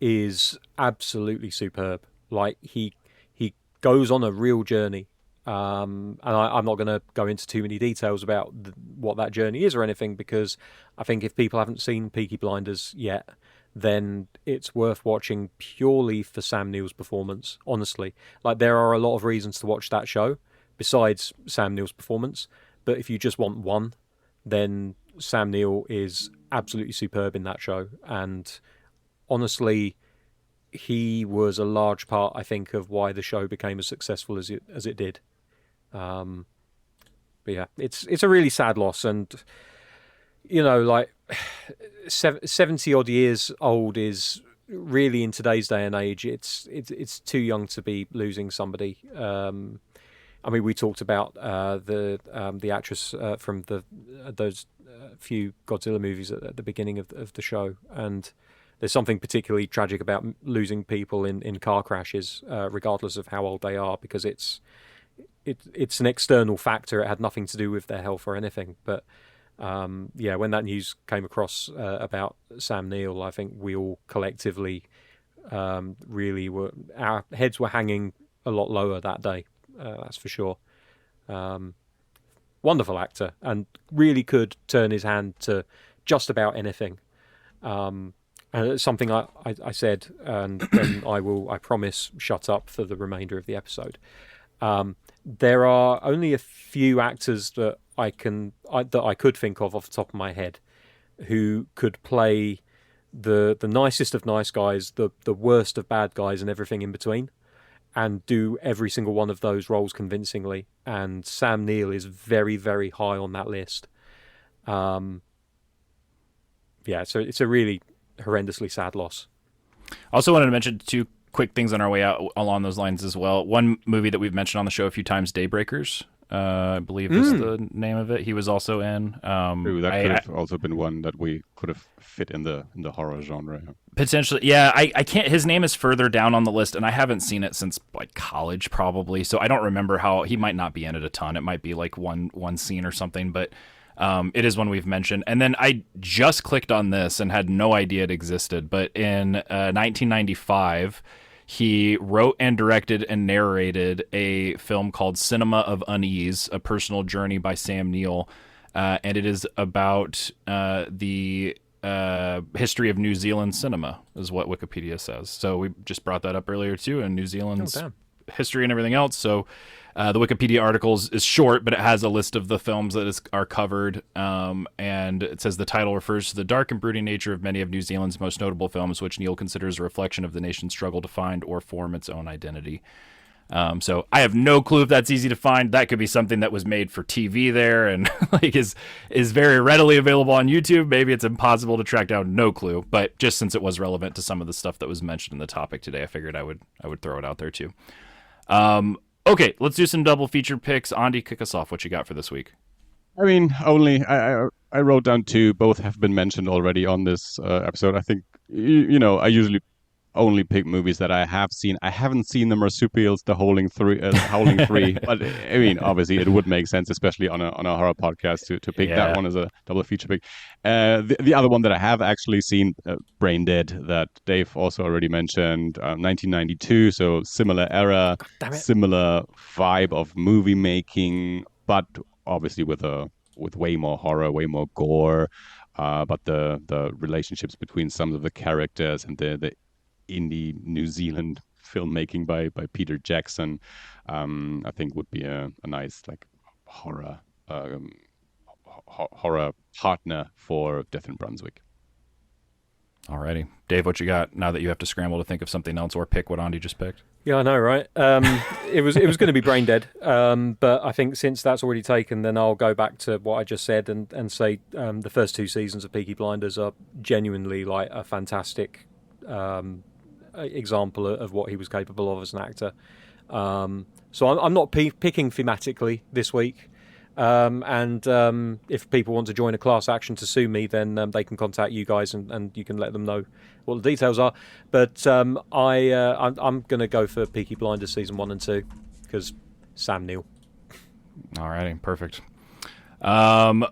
is absolutely superb. Like he goes on a real journey, and I'm not going to go into too many details about what that journey is or anything, because I think if people haven't seen Peaky Blinders yet, then it's worth watching purely for Sam Neill's performance. Honestly, like there are a lot of reasons to watch that show besides Sam Neill's performance, but if you just want one, then Sam Neill is absolutely superb in that show. And honestly, he was a large part, I think, of why the show became as successful as it did. But yeah, it's a really sad loss, and you know, like 70 odd years old is really, in today's day and age, it's too young to be losing somebody. I mean, we talked about the actress from those few Godzilla movies at the beginning of the show, and there's something particularly tragic about losing people in car crashes, regardless of how old they are, because it's an external factor. It had nothing to do with their health or anything. But yeah, when that news came across about Sam Neill, I think we all collectively really our heads were hanging a lot lower that day. That's for sure. Wonderful actor, and really could turn his hand to just about anything. And it's something I said, and then I promise, shut up for the remainder of the episode. There are only a few actors that I could think of off the top of my head who could play the nicest of nice guys, the worst of bad guys, and everything in between, and do every single one of those roles convincingly. And Sam Neill is very, very high on that list. Yeah, so it's a really horrendously sad loss. Also wanted to mention two quick things on our way out along those lines as well. One movie that we've mentioned on the show a few times, Daybreakers, I believe is the name of it. He was also in. Ooh, that could have also been one that we could have fit in the horror genre. Potentially, yeah. I can't. His name is further down on the list, and I haven't seen it since like college, probably. So I don't remember how he might not be in it a ton. It might be like one scene or something, but. It is one we've mentioned. And then I just clicked on this and had no idea it existed. But in 1995, he wrote and directed and narrated a film called Cinema of Unease, A Personal Journey by Sam Neill. And it is about the history of New Zealand cinema, is what Wikipedia says. So we just brought that up earlier, too, and New Zealand's history and everything else. So the Wikipedia article is short, but it has a list of the films that are covered, and it says the title refers to the dark and brooding nature of many of New Zealand's most notable films, which Neill considers a reflection of the nation's struggle to find or form its own identity. So I have no clue if that's easy to find. That could be something that was made for TV there and like is very readily available on YouTube. Maybe it's impossible to track down. No clue. But just since it was relevant to some of the stuff that was mentioned in the topic today, I figured I would throw it out there too. Okay, let's do some double feature picks. Andi, kick us off. What you got for this week? I mean, I wrote down two. Both have been mentioned already on this episode. I think, you know, I usually only pick movies that I have seen. I haven't seen the marsupials, the Howling Three, but I mean, obviously, it would make sense, especially on a horror podcast, to pick that one as a double feature pick. The other one that I have actually seen, Brain Dead, that Dave also already mentioned, 1992. So similar era, similar vibe of movie making, but obviously with way more horror, way more gore. But the relationships between some of the characters and the indie New Zealand filmmaking by Peter Jackson, I think would be a nice like horror partner for Death in Brunswick. Alrighty, Dave, what you got now that you have to scramble to think of something else or pick what Andi just picked? Yeah, I know, right? It was going to be Brain Dead, but I think since that's already taken, then I'll go back to what I just said and say the first two seasons of Peaky Blinders are genuinely like a fantastic example of what he was capable of as an actor. So I'm not picking thematically this week. And if people want to join a class action to sue me, then they can contact you guys and you can let them know what the details are. But I'm going to go for Peaky Blinders season 1 and 2 because Sam Neill. All righty, perfect. I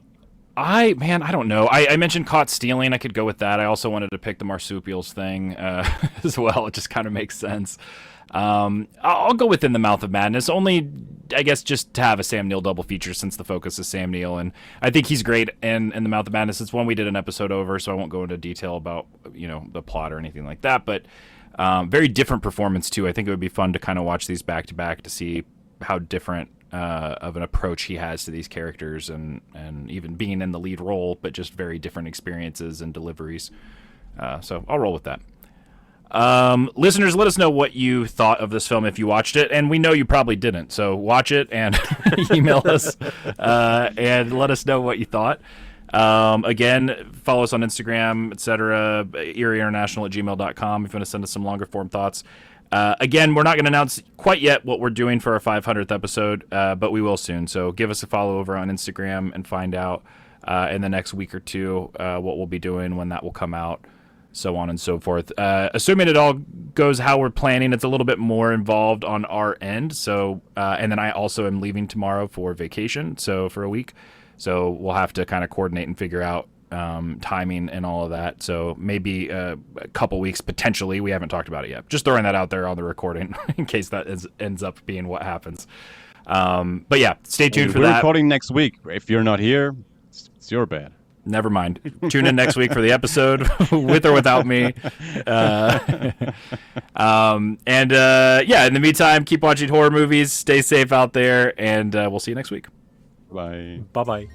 don't know. I mentioned Caught Stealing. I could go with that. I also wanted to pick the marsupials thing as well. It just kind of makes sense. I'll go with In the Mouth of Madness, only, I guess, just to have a Sam Neill double feature since the focus is Sam Neill, and I think he's great in The Mouth of Madness. It's one we did an episode over, so I won't go into detail about, the plot or anything like that, but very different performance, too. I think it would be fun to kind of watch these back-to-back to see how different of an approach he has to these characters, and even being in the lead role, but just very different experiences and deliveries. So I'll roll with that. Listeners, let us know what you thought of this film if you watched it, and we know you probably didn't, so watch it and email us and let us know what you thought. Again, follow us on Instagram, etc., eerieinternational@gmail.com if you want to send us some longer form thoughts. Again, we're not going to announce quite yet what we're doing for our 500th episode, but we will soon. So give us a follow over on Instagram and find out in the next week or two what we'll be doing, when that will come out, so on and so forth. Assuming it all goes how we're planning, it's a little bit more involved on our end. So, and then I also am leaving tomorrow for vacation, so for a week. So we'll have to kind of coordinate and figure out timing and all of that. So maybe a couple weeks potentially. We haven't talked about it yet. Just throwing that out there on the recording in case that ends up being what happens. But yeah, stay tuned for We're that. recording next week. If you're not here, it's your bad. Never mind. Tune in next week for the episode with or without me. Yeah, in the meantime, keep watching horror movies. Stay safe out there, and we'll see you next week. Bye. Bye-bye.